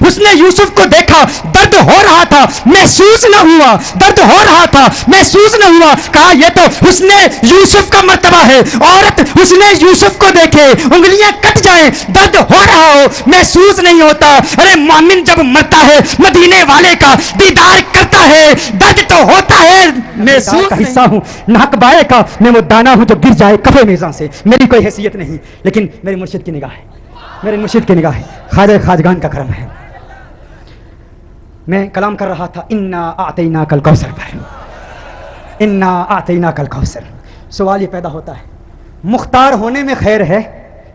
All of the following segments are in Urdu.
حسن یوسف کو دیکھا، درد ہو رہا تھا محسوس نہ ہوا، درد ہو رہا تھا محسوس نہ ہوا. کہا یہ تو حسن یوسف کا مرتبہ ہے. عورت حسن یوسف کو دیکھے، انگلیاں کٹ جائیں، درد ہو رہا ہو محسوس نہیں ہوتا. ارے مومن جب مرتا ہے مدینے والے کا دیدار کرتا ہے، درد تو ہوتا ہے محسوس. کا حصہ ہوں ناک بائے کا، میں وہ دانا ہوں جو گر جائے کفے میزاں سے. میری کوئی حیثیت نہیں، لیکن میرے مرشد کی نگاہ ہے، میرے مرشد کی نگاہ ہے، خواجہ خواجگان کا کرم ہے. میں کلام کر رہا تھا انا اعطیناک الکوثر پر، انا اعطیناک الکوثر. سوال یہ پیدا ہوتا ہے مختار ہونے میں خیر ہے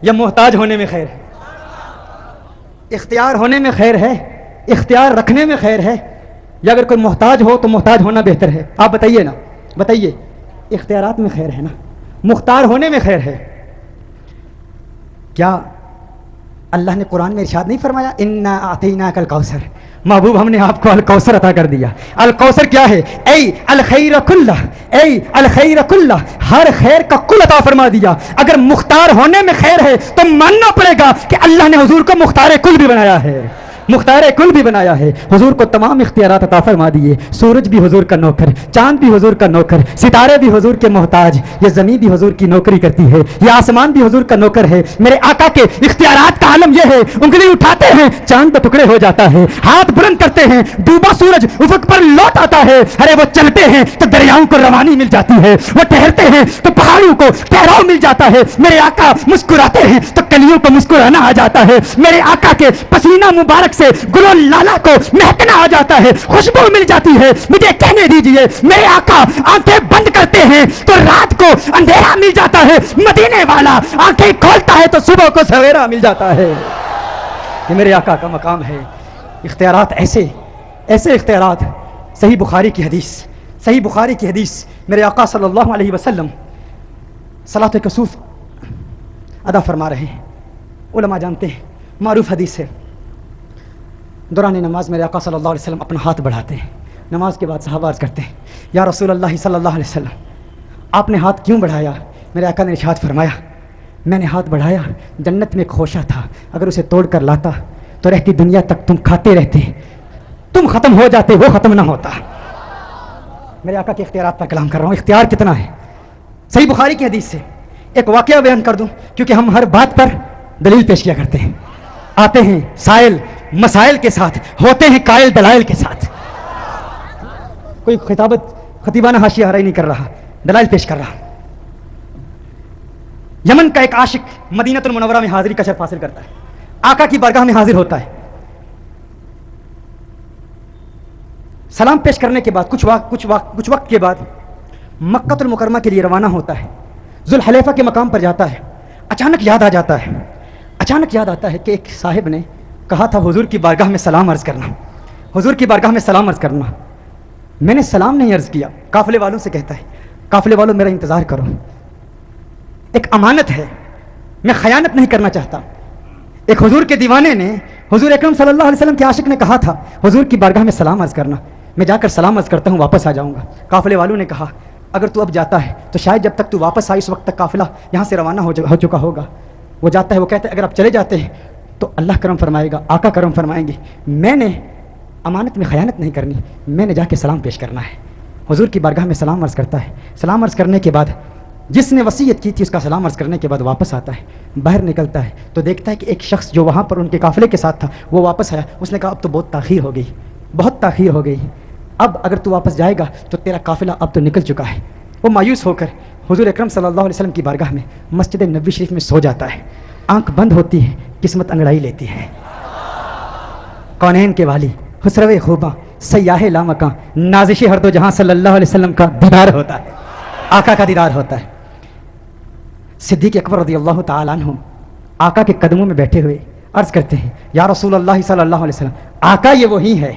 یا محتاج ہونے میں خیر ہے؟ اختیار ہونے میں خیر ہے، اختیار رکھنے میں خیر ہے، یا اگر کوئی محتاج ہو تو محتاج ہونا بہتر ہے؟ آپ بتائیے نا، بتائیے. اختیارات میں خیر ہے نا، مختار ہونے میں خیر ہے. کیا اللہ نے قرآن میں ارشاد نہیں فرمایا انا اعطیناک الکوثر؟ محبوب ہم نے آپ کو الکوثر عطا کر دیا. الکوثر کیا ہے؟ اے الخیر کلہ، اے الخیر کلہ، ہر خیر کا کل عطا فرما دیا. اگر مختار ہونے میں خیر ہے تو ماننا پڑے گا کہ اللہ نے حضور کو مختار کل بھی بنایا ہے، مختار کل بھی بنایا ہے. حضور کو تمام اختیارات عطا فرما دیے. سورج بھی حضور کا نوکر، چاند بھی حضور کا نوکر، ستارے بھی حضور کے محتاج، یہ زمین بھی حضور کی نوکری کرتی ہے، یہ آسمان بھی حضور کا نوکر ہے. میرے آقا کے اختیارات کا عالم یہ ہے، انگلی اٹھاتے ہیں چاند تو ٹکڑے ہو جاتا ہے، ہاتھ بلند کرتے ہیں ڈوبا سورج افق پر لوٹ آتا ہے. ارے وہ چلتے ہیں تو دریاؤں کو روانی مل جاتی ہے، وہ ٹہرتے ہیں تو پہاڑوں کو ٹھہراؤ مل جاتا ہے. میرے آقا مسکراتے ہیں تو کلیوں کو مسکرانا آ جاتا ہے. میرے آقا کے پسینہ مبارک سے گلو لالا کو مہکنا آ جاتا ہے، خوشبو مل جاتی ہے. مجھے کہنے دیجئے میرے آقا آنکھیں بند کرتے ہیں تو رات کو اندھیرا مل جاتا ہے، مدینے والا آنکھیں کھولتا ہے تو صبح کو سویرا مل جاتا ہے. یہ میرے آقا کا مقام ہے. اختیارات ایسے ایسے اختیارات. صحیح بخاری کی حدیث، صحیح بخاری کی حدیث، میرے آقا صلی اللہ علیہ وسلم صلاۃ کسوف ادا فرما رہے ہیں. علماء جانتے ہیں، معروف حدیث ہے. دوران نماز میرے آقا صلی اللہ علیہ وسلم اپنا ہاتھ بڑھاتے ہیں. نماز کے بعد صحابہ عرض کرتے ہیں یا رسول اللہ صلی اللہ علیہ وسلم آپ نے ہاتھ کیوں بڑھایا؟ میرے آقا نے ارشاد فرمایا میں نے ہاتھ بڑھایا، جنت میں ایک خوشہ تھا، اگر اسے توڑ کر لاتا تو رہتی دنیا تک تم کھاتے رہتے، تم ختم ہو جاتے، وہ ختم نہ ہوتا. میرے آقا کے اختیارات پر کلام کر رہا ہوں. اختیار کتنا ہے؟ صحیح بخاری کی حدیث سے ایک واقعہ بیان کر دوں، کیونکہ ہم ہر بات پر دلیل پیش کیا کرتے ہیں. آتے ہیں سائل مسائل کے ساتھ، ہوتے ہیں قائل دلائل کے ساتھ. کوئی خطیبانہ حاشیہ آرائی نہیں کر رہا، دلائل پیش کر رہا. یمن کا ایک عاشق مدینہ المنورہ میں حاضری کا شرف حاصل کرتا ہے، آقا کی بارگاہ میں حاضر ہوتا ہے. سلام پیش کرنے کے بعد کچھ وقت کے بعد مکہ المکرمہ کے لیے روانہ ہوتا ہے. ذوالحلیفہ کے مقام پر جاتا ہے. اچانک یاد آتا ہے کہ ایک صاحب نے کہا تھا حضور کی بارگاہ میں سلام عرض کرنا، حضور کی بارگاہ میں سلام عرض کرنا. میں نے سلام نہیں عرض کیا. قافلے والوں سے کہتا ہے قافلے والوں میرا انتظار کرو، ایک امانت ہے، میں خیانت نہیں کرنا چاہتا. ایک حضور کے دیوانے نے حضور اکرم صلی اللہ علیہ وسلم کے عاشق نے کہا تھا حضور کی بارگاہ میں سلام عرض کرنا، میں جا کر سلام عرض کرتا ہوں، واپس آ جاؤں گا. قافلے والوں نے کہا اگر تو اب جاتا ہے تو شاید جب تک تو واپس آئی اس وقت تک قافلہ یہاں سے روانہ ہو چکا ہوگا. وہ جاتا ہے، وہ کہتا ہے اگر آپ چلے جاتے ہیں تو اللہ کرم فرمائے گا، آقا کرم فرمائیں گے. میں نے امانت میں خیانت نہیں کرنی، میں نے جا کے سلام پیش کرنا ہے. حضور کی بارگاہ میں سلام عرض کرتا ہے. سلام عرض کرنے کے بعد جس نے وصیت کی تھی اس کا سلام عرض کرنے کے بعد واپس آتا ہے. باہر نکلتا ہے تو دیکھتا ہے کہ ایک شخص جو وہاں پر ان کے قافلے کے ساتھ تھا وہ واپس آیا. اس نے کہا اب تو بہت تاخیر ہو گئی، بہت تاخیر ہو گئی، اب اگر تو واپس جائے گا تو تیرا قافلہ اب تو نکل چکا ہے. وہ مایوس ہو کر حضور اکرم صلی اللہ علیہ وسلم کی بارگاہ میں مسجد نبوی شریف میں سو جاتا ہے. آنکھ بند ہوتی ہے، قسمت انگڑائی لیتی ہے. کونین کے والی، خسرو خوباں، سیاح لامکاں، نازش ہر دو جہاں صلی اللہ علیہ وسلم کا دیدار ہوتا ہے، آقا کا دیدار ہوتا ہے. صدیق اکبر رضی اللہ تعالیٰ عنہ آقا کے قدموں میں بیٹھے ہوئے عرض کرتے ہیں یا رسول اللہ صلی اللہ علیہ وسلم آقا یہ وہی ہے،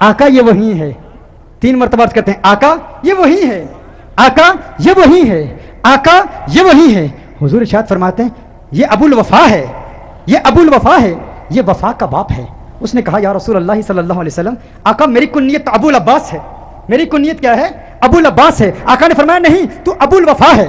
آقا یہ وہی ہے. 3 مرتبہ عرض کرتے ہیں آقا یہ وہی ہے، آقا یہ وہی ہے، آقا یہ وہی ہے. حضور ارشاد فرماتے ہیں یہ ابو الوفا ہے، یہ ابو الوفا ہے، یہ وفا کا باپ ہے. اس نے کہا یا رسول اللہ صلی اللہ علیہ وسلم آقا میری کنیت ابو العباس ہے، میری کنیت کیا ہے؟ ابو العباس ہے. آقا نے فرمایا نہیں تو ابو الوفا ہے.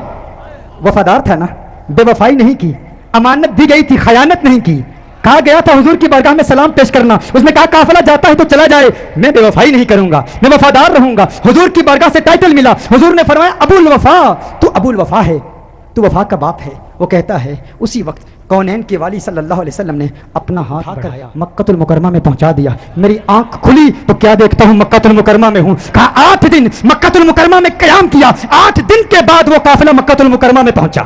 وفادار تھا نا، بے وفائی نہیں کی، امانت دی گئی تھی، خیانت نہیں کی. کہا گیا تھا حضور کی بارگاہ میں سلام پیش کرنا، اس نے کہا قافلہ جاتا ہے تو چلا جائے، میں بے وفائی نہیں کروں گا، میں وفادار رہوں گا۔ حضور کی بارگاہ سے ٹائٹل ملا، حضور نے فرمایا ابو الوفا، تو ابو الوفا ہے، تو وفا کا باپ ہے۔ وہ کہتا ہے اسی وقت کونین کے والی صلی اللہ علیہ وسلم نے اپنا ہاتھ بڑھایا، مکہ المکرمہ میں پہنچا دیا۔ میری آنکھ کھلی تو کیا دیکھتا ہوں، مکہ المکرمہ میں ہوں۔ کہا 8 دن مکہ المکرمہ میں قیام کیا، 8 دن کے بعد وہ قافلہ مکہ المکرمہ میں پہنچا۔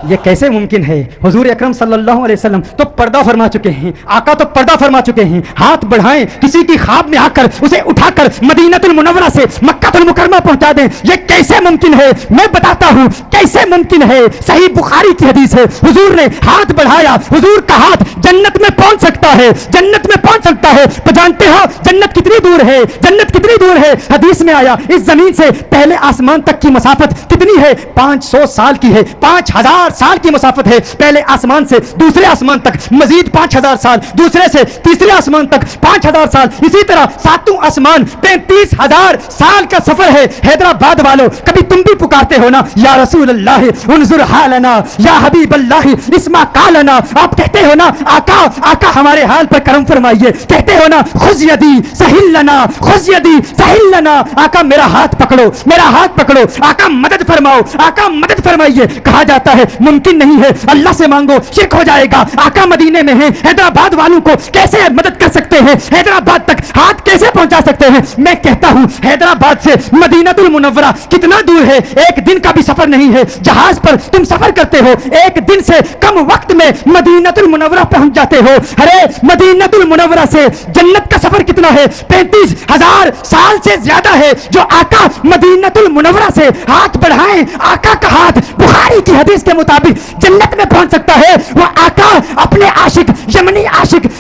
یہ کیسے ممکن ہے؟ حضور اکرم صلی اللہ علیہ وسلم تو پردہ فرما چکے ہیں، آقا تو پردہ فرما چکے ہیں، ہاتھ بڑھائیں کسی کی خواب میں آ کر اسے اٹھا کر مدینہ المنورہ سے مکہ المکرمہ پہنچا دیں، یہ کیسے ممکن ہے؟ میں بتاتا ہوں کیسے ممکن ہے۔ صحیح بخاری کی حدیث ہے، حضور نے ہاتھ بڑھایا، حضور کا ہاتھ جنت میں پہنچ سکتا ہے، جنت میں پہنچ سکتا ہے۔ تو جانتے ہو جنت کتنی دور ہے؟ جنت کتنی دور ہے؟ حدیث میں آیا اس زمین سے پہلے آسمان تک کی مسافت کتنی ہے؟ 500 سال کی ہے، 5000 سال کی مسافت ہے پہلے آسمان سے دوسرے آسمان تک، مزید 5000 سال، دوسرے سے تیسرے آسمان تک 5000 سال، اسی طرح 7واں آسمان 35000 سال کا سفر ہے۔ حیدرآباد والوں کبھی تم بھی پکارتے ہو نا یا رسول اللہ انظر حالنا، یا حبیب اللہ اسمع قالنا، آپ کہتے ہو نا آقا آقا ہمارے حال پر کرم فرمائیے، کہتے ہو نا خذ یدی سہل لنا، خذ یدی سہل لنا، آقا میرا ہاتھ پکڑو، میرا ہاتھ پکڑو، آقا مدد فرماؤ، آقا مدد فرمائیے۔ کہا جاتا ہے ممکن نہیں ہے، اللہ سے مانگو شرک ہو جائے گا، آقا مدینے میں ہیں، حیدرآباد والوں کو کیسے مدد کر سکتے ہیں، حیدرآباد تک ہاتھ کیسے پہنچا سکتے ہیں؟ میں کہتا ہوں حیدرآباد سے مدینہ المنورہ کتنا دور ہے؟ 1 دن کا بھی سفر نہیں ہے، جہاز پر تم سفر کرتے ہو 1 دن سے کم وقت میں مدینہ المنورہ پہنچ جاتے ہو۔ ارے مدینہ المنورہ سے جنت کا سفر کتنا ہے؟ 35000 سال سے زیادہ ہے۔ جو آقا مدینہ المنورہ سے ہاتھ بڑھائیں، آقا کا ہاتھ بخاری کی حدیث کے مطابق جنت میں پہنچ سکتا ہے۔ وہ آقا اپنے عاشق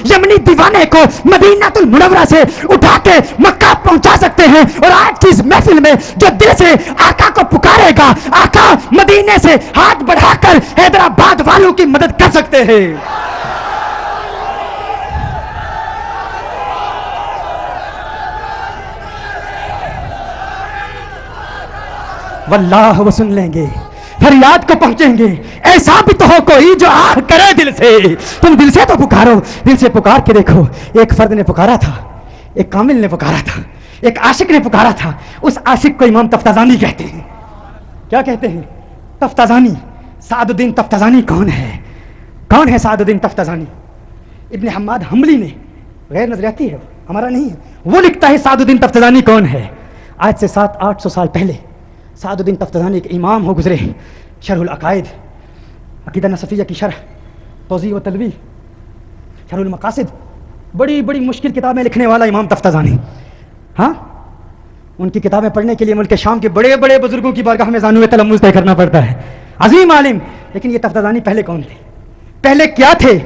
یمنی دیوانے کو مدینہ المنورہ سے اٹھا کے مکہ پہنچا سکتے ہیں۔ اور آج کی اس محفل میں جو دل سے آقا کو پکارے گا، آقا مدینے سے ہاتھ بڑھا کر حیدرآباد والوں کی مدد کر سکتے ہیں۔ واللہ وہ سن لیں گے، فریاد کو پہنچیں گے۔ ایسا بھی تو ہو کوئی جو آہ کرے دل سے، تم دل سے تو پکارو، دل سے پکار کے دیکھو۔ ایک فرد نے پکارا تھا، ایک کامل نے پکارا تھا، ایک عاشق نے پکارا تھا، اس عاشق کو امام تفتازانی کہتے ہیں۔ کیا کہتے ہیں؟ تفتازانی۔ سعد الدین تفتازانی کون ہے؟ کون ہے سعد الدین تفتازانی؟ ابن حماد حنبلی نے، غیر نظریاتی ہے، ہمارا نہیں ہے، وہ لکھتا ہے سعد الدین تفتازانی کون ہے۔ آج سے 700-800 سال پہلے سعد الدین تفتازانی ایک امام ہو گزرے۔ شرح العقائد، عقیدہ نصفیہ کی شرح، توضیح و تلویح، شرح المقاصد، بڑی بڑی مشکل کتابیں لکھنے والا امام تفتازانی۔ ہاں، ان کی کتابیں پڑھنے کے لیے ملک شام کے بڑے بڑے بزرگوں کی بارگاہ میں زانو تلمذ طے کرنا پڑتا ہے۔ عظیم عالم۔ لیکن یہ تفتازانی پہلے کون تھے؟ پہلے کیا تھے؟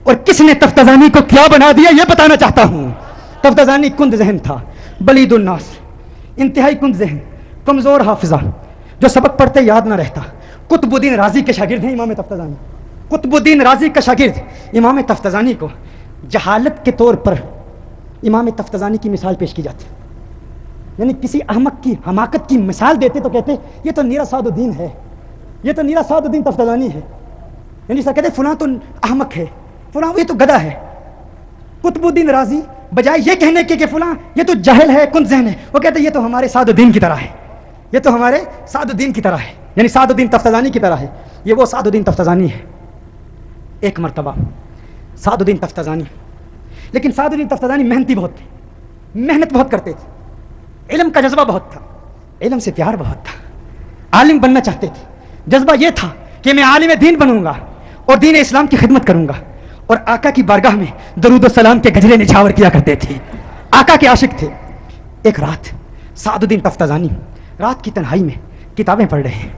اور کس نے تفتازانی کو کیا بنا دیا یہ بتانا چاہتا ہوں۔ تفتازانی کند ذہن تھا، بلید الناس، انتہائی کند ذہن، کمزور حافظہ، جو سبق پڑھتے یاد نہ رہتا۔ قطب الدین رازی کے شاگرد ہیں امام تفتازانی۔ قطب الدین رازی کا شاگرد امام تفتازانی کو جہالت کے طور پر امام تفتازانی کی مثال پیش کی جاتی، یعنی کسی احمق کی حماقت کی مثال دیتے تو کہتے یہ تو نیرا سعد الدین ہے، یہ تو نیرا سعد الدین تفتازانی ہے، یعنی سر کہتے فلاں تو احمق ہے، فلاں یہ تو گدھا ہے۔ قطب الدین رازی بجائے یہ کہنے کے کہ فلاں یہ تو جاہل ہے، کند ذہن ہے، وہ کہتے یہ تو ہمارے سعد الدین کی طرح ہے، یہ تو ہمارے سعد الدین کی طرح ہے، یعنی سعد الدین تفتازانی کی طرح ہے۔ یہ وہ سعد الدین تفتازانی ہے۔ ایک مرتبہ سعد الدین تفتازانی، لیکن سعد الدین تفتازانی محنتی بہت تھے، محنت بہت کرتے تھے، علم کا جذبہ بہت تھا، علم سے پیار بہت تھا، عالم بننا چاہتے تھے۔ جذبہ یہ تھا کہ میں عالم دین بنوں گا اور دین اسلام کی خدمت کروں گا، اور آقا کی بارگاہ میں درود و سلام کے گجرے نچھاور کیا کرتے تھے، آقا کے عاشق تھے۔ ایک رات سعد الدین تفتازانی رات کی تنہائی میں کتابیں پڑھ رہے ہیں،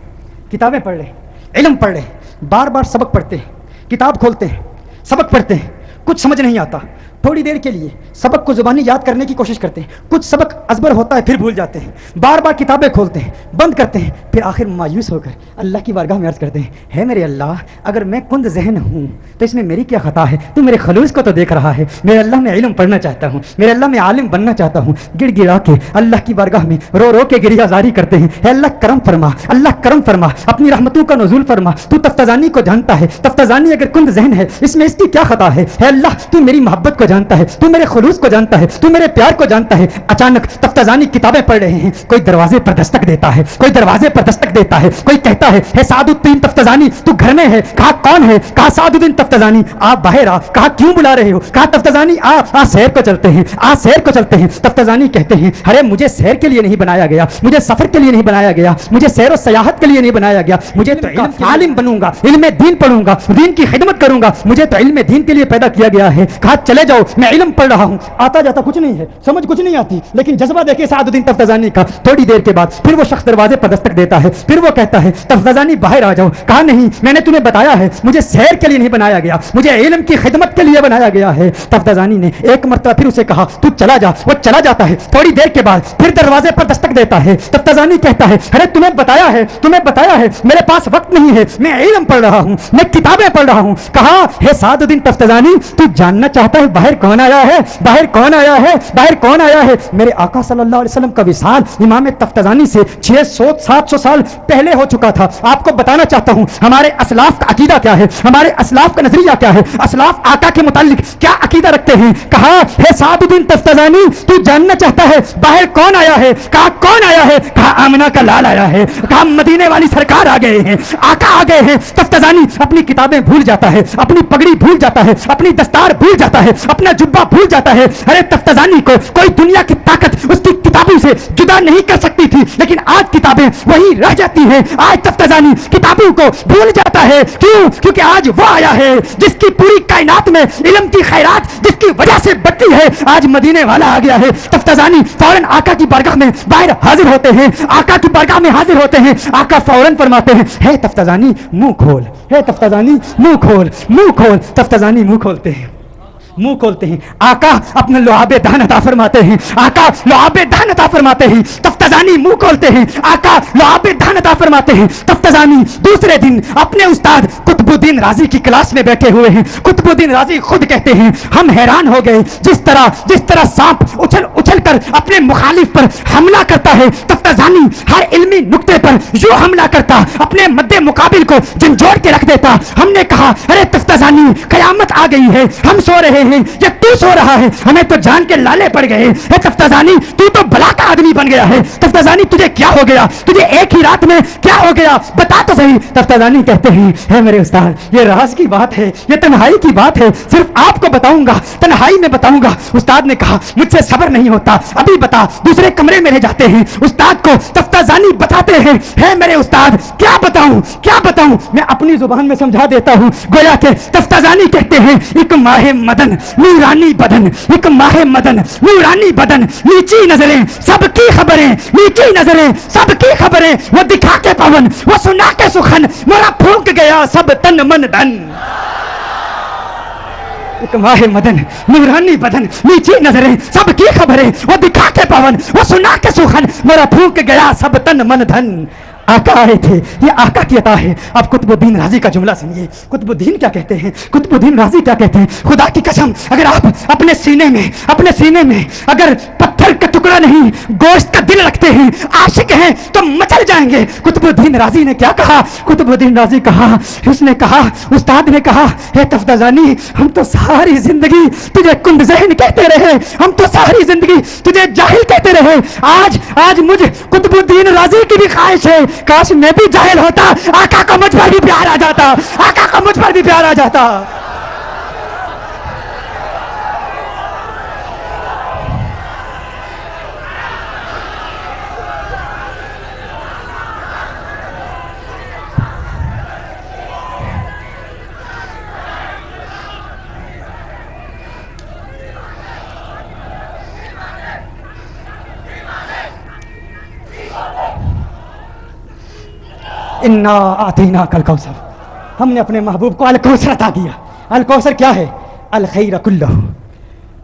کتابیں پڑھ رہے ہیں، علم پڑھ رہے ہیں، بار بار سبق پڑھتے ہیں، کتاب کھولتے ہیں، سبق پڑھتے ہیں، کچھ سمجھ نہیں آتا، تھوڑی دیر کے لیے سبق کو زبانی یاد کرنے کی کوشش کرتے ہیں، کچھ سبق ازبر ہوتا ہے پھر بھول جاتے ہیں، بار بار کتابیں کھولتے ہیں، بند کرتے ہیں، پھر آخر مایوس ہو کر اللہ کی بارگاہ میں عرض کرتے ہیں، ہے میرے اللہ اگر میں کند ذہن ہوں تو اس میں میری کیا خطا ہے؟ تو میرے خلوص کو تو دیکھ رہا ہے، میرے اللہ میں علم پڑھنا چاہتا ہوں، میرے اللہ میں عالم بننا چاہتا ہوں۔ گڑ گڑا کے اللہ کی بارگاہ میں رو رو کے گریہ زاری کرتے ہیں، اے اللہ کرم فرما، اللہ کرم فرما، اپنی رحمتوں کا نزول فرما، تو تفتزانی کو جانتا ہے، تفتزانی اگر کند ذہن ہے اس میں اس کی کیا خطا ہے؟ اے اللہ تو میری محبت کو جانتا ہے، تو میرے خلوص کو جانتا ہے، تو میرے پیار کو جانتا ہے۔ اچانک تفتزانی کتابیں پڑھ رہے ہیں، کوئی دروازے پر دستک دیتا ہے، کوئی دروازے پر دستک دیتا ہے، کوئی کہتا ہے سعد الدین تفتزانی تو گھر میں ہے؟ کہا کون ہے؟ کہا سعد الدین تفتزانی، آپ باہر آ۔ کہا کیوں بلا رہے ہو؟ کہا تفتزانی آ سیر کو چلتے ہیں، آ سیر کو چلتے ہیں۔ تفتزانی کہتے ہیں ارے مجھے سیر کے لیے نہیں بنایا گیا، مجھے سفر کے لیے نہیں بنایا گیا، مجھے سیر و سیاحت کے لیے نہیں بنایا گیا، مجھے تو عالم بنوں گا، علم دین پڑھوں گا، دین کی خدمت کروں گا، مجھے تو علم دین کے لیے پیدا کیا گیا ہے۔ کہا چلے جاؤ میں علم پڑھ رہا ہوں، آتا جاتا کچھ نہیں ہے، سمجھ کچھ نہیں آتی، لیکن جذبہ دیکھیں سعد الدین تفتزانی کا۔ تھوڑی دیر کے بعد پھر وہ شخص دروازے پر دستک دیتا ہے، پھر وہ کہتا ہے تفتزانی باہر آ جاؤ۔ کہا نہیں میں نے تمہیں بتایا ہے مجھے سیر کے لیے نہیں بنایا گیا، مجھے علم کی خدمت کے لیے بنایا گیا ہے۔ تفتزانی نے ایک مرتبہ پھر اسے کہا تو چلا جا، وہ چلا جاتا ہے۔ تھوڑی دیر کے بعد پھر دروازے پر دستک دیتا ہے، تفتزانی کہتا ہے ارے تمہیں بتایا ہے میرے پاس وقت نہیں ہے، میں علم پڑھ رہا ہوں، میں کتابیں پڑھ رہا ہوں۔ کہا ہے سعد الدین تفتزانی تو جاننا چاہتا ہے باہر کون آیا ہے؟ باہر کون آیا ہے؟ باہر کون آیا ہے؟ میرے آقا صلی اللہ علیہ وسلم کا وصال امام تفتزانی سے 600-700 سال پہلے ہو چکا تھا۔ آپ کو بتانا چاہتا ہوں ہمارے اسلاف کا عقیدہ کیا ہے، ہمارے اسلاف کا نظریہ کیا ہے، اسلاف آقا کے متعلق کیا عقیدہ رکھتے ہیں۔ کہا ہے سعد الدین تفتزانی تو جاننا چاہتا ہے باہر کون آیا ہے؟ کہا کون آیا ہے؟ کہا آمنہ کا لال آیا ہے۔ کہا مدینے والی سرکار آ گئے ہیں، آقا آ گئے ہیں۔ تفتزانی اپنی کتابیں بھول جاتا ہے، اپنی پگڑی بھول جاتا ہے، اپنی دستار بھول جاتا ہے، اپنا جبہ بھول جاتا ہے۔ ارے تفتزانی کو کوئی دنیا کی طاقت اس کی کتابوں سے جدا نہیں کر سکتی تھی، لیکن آج کتابیں وہی رہ جاتی ہیں۔ آج تفتزانی کتابوں کو بھول جاتا ہے، کیوں؟ کیونکہ آج وہ آیا ہے جس کی پوری کائنات میں علم کی خیرات جس کی وجہ سے بڑھتی ہے، آج مدینے والا آ گیا ہے۔ تفتزانی فوراً آقا کی بارگاہ میں باہر حاضر ہوتے ہیں، آقا کی بارگاہ میں حاضر ہوتے ہیں۔ آقا فوراً فرماتے ہیں ہے تفتزانی منہ کھول، ہے تفتزانی منہ کھول، منہ کھول۔ تفتزانی منہ کھولتے ہیں، منہ کھولتے ہیں۔ آقا اپنا لعاب دہن عطا فرماتے ہیں، آقا لعاب دہن عطا فرماتے ہیں۔ تفتزانی منہ کھولتے ہیں، آقا لعاب دہن عطا فرماتے ہیں۔ تفتزانی دوسرے دن اپنے استاد قطب الدین رازی کی کلاس میں بیٹھے ہوئے ہیں۔ قطب الدین رازی خود کہتے ہیں ہم حیران ہو گئے جس طرح سانپ اچھل اچھل کر اپنے مخالف پر حملہ کرتا ہے، تفتزانی ہر علمی نقطے پر یوں حملہ کرتا، اپنے مد مقابل کو جھنجھوڑ کے رکھ دیتا۔ ہم نے کہا ارے تفتزانی قیامت آ گئی ہے، ہم سو رہے ہیں یا تو سو رہا ہے، ہمیں تو جان کے لالے پڑ گئے۔ اے تفتزانی تو بلا کا آدمی بن گیا ہے، تفتزانی تجھے کیا ہو گیا؟ تجھے ایک ہی رات میں کیا ہو گیا؟ بتا تو صحیح۔ تفتزانی کہتے ہیں اے میرے استاد یہ راز کی بات ہے، یہ تنہائی کی بات ہے، صرف آپ کو بتاؤں گا، تنہائی میں بتاؤں گا۔ استاد نے کہا مجھ سے صبر نہیں ہوتا، ابھی بتا۔ دوسرے کمرے میں لے جاتے ہیں، استاد کو تفتزانی بتاتے ہیں ہے میرے استاد کیا بتاؤں، کیا بتاؤں؟ میں اپنی زبان میں سمجھا دیتا ہوں، گویا کہ تفتزانی کہتے ہیں ایک ماہ مدن نورانی بدن، ایک ماہ مدن نورانی بدن، نیچی نظریں سب کی خبریں، نیچی نظریں سب کی خبریں، وہ دکھا کے پون وہ سنا کے سخن، میرا پھونک گیا سب تن من دھن۔ ایک ماہ مدن نورانی بدن، نیچی نظریں سب کی خبریں، وہ دکھا کے پون وہ سنا کے سخن، میرا پھونک گیا سب تن من دھن۔ آقا آئے تھے، یہ آقا کی عطا ہے۔ اب قطب الدین رازی کا جملہ سنیے، قطب الدین کیا کہتے ہیں، قطب الدین رازی کیا کہتے ہیں؟ خدا کی قسم اگر آپ اپنے سینے میں اگر پتھر کا ٹکڑا نہیں گوشت کا دل رکھتے ہیں، عاشق ہیں تو مچل جائیں گے۔ قطب الدین رازی نے کیا کہا؟ قطب الدین رازی کہا، اس نے کہا، استاد نے کہا اے تفتزانی ہم تو ساری زندگی تجھے کند ذہن کہتے رہے، ہم تو ساری زندگی تجھے جاہل کہتے رہے، آج مجھ قطب الدین رازی کی بھی خواہش ہے کاش میں بھی جاہل ہوتا، آقا کو مجھ پر بھی پیار آ جاتا، آقا کو مجھ پر بھی پیار آ جاتا۔ انا اعطیناک الکوثر، ہم نے اپنے محبوب کو الکوثر عطا کیا۔ الکوثر کیا ہے؟ الخیر کلہ،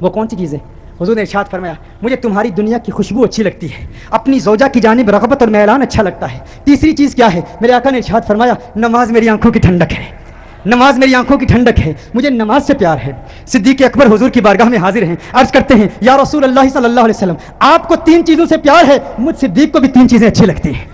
وہ کون سی چیز ہے؟ حضور نے ارشاد فرمایا مجھے تمہاری دنیا کی خوشبو اچھی لگتی ہے، اپنی زوجہ کی جانب رغبت اور میلان اچھا لگتا ہے۔ تیسری چیز کیا ہے؟ میرے آقا نے ارشاد فرمایا نماز میری آنکھوں کی ٹھنڈک ہے، نماز میری آنکھوں کی ٹھنڈک ہے، مجھے نماز سے پیار ہے۔ صدیق اکبر حضور کی بارگاہ میں حاضر ہیں، عرض کرتے ہیں یا رسول اللہ صلی اللہ علیہ وسلم آپ کو 3 چیزوں سے پیار ہے، مجھ صدیق کو بھی 3 چیزیں اچھی لگتی ہیں۔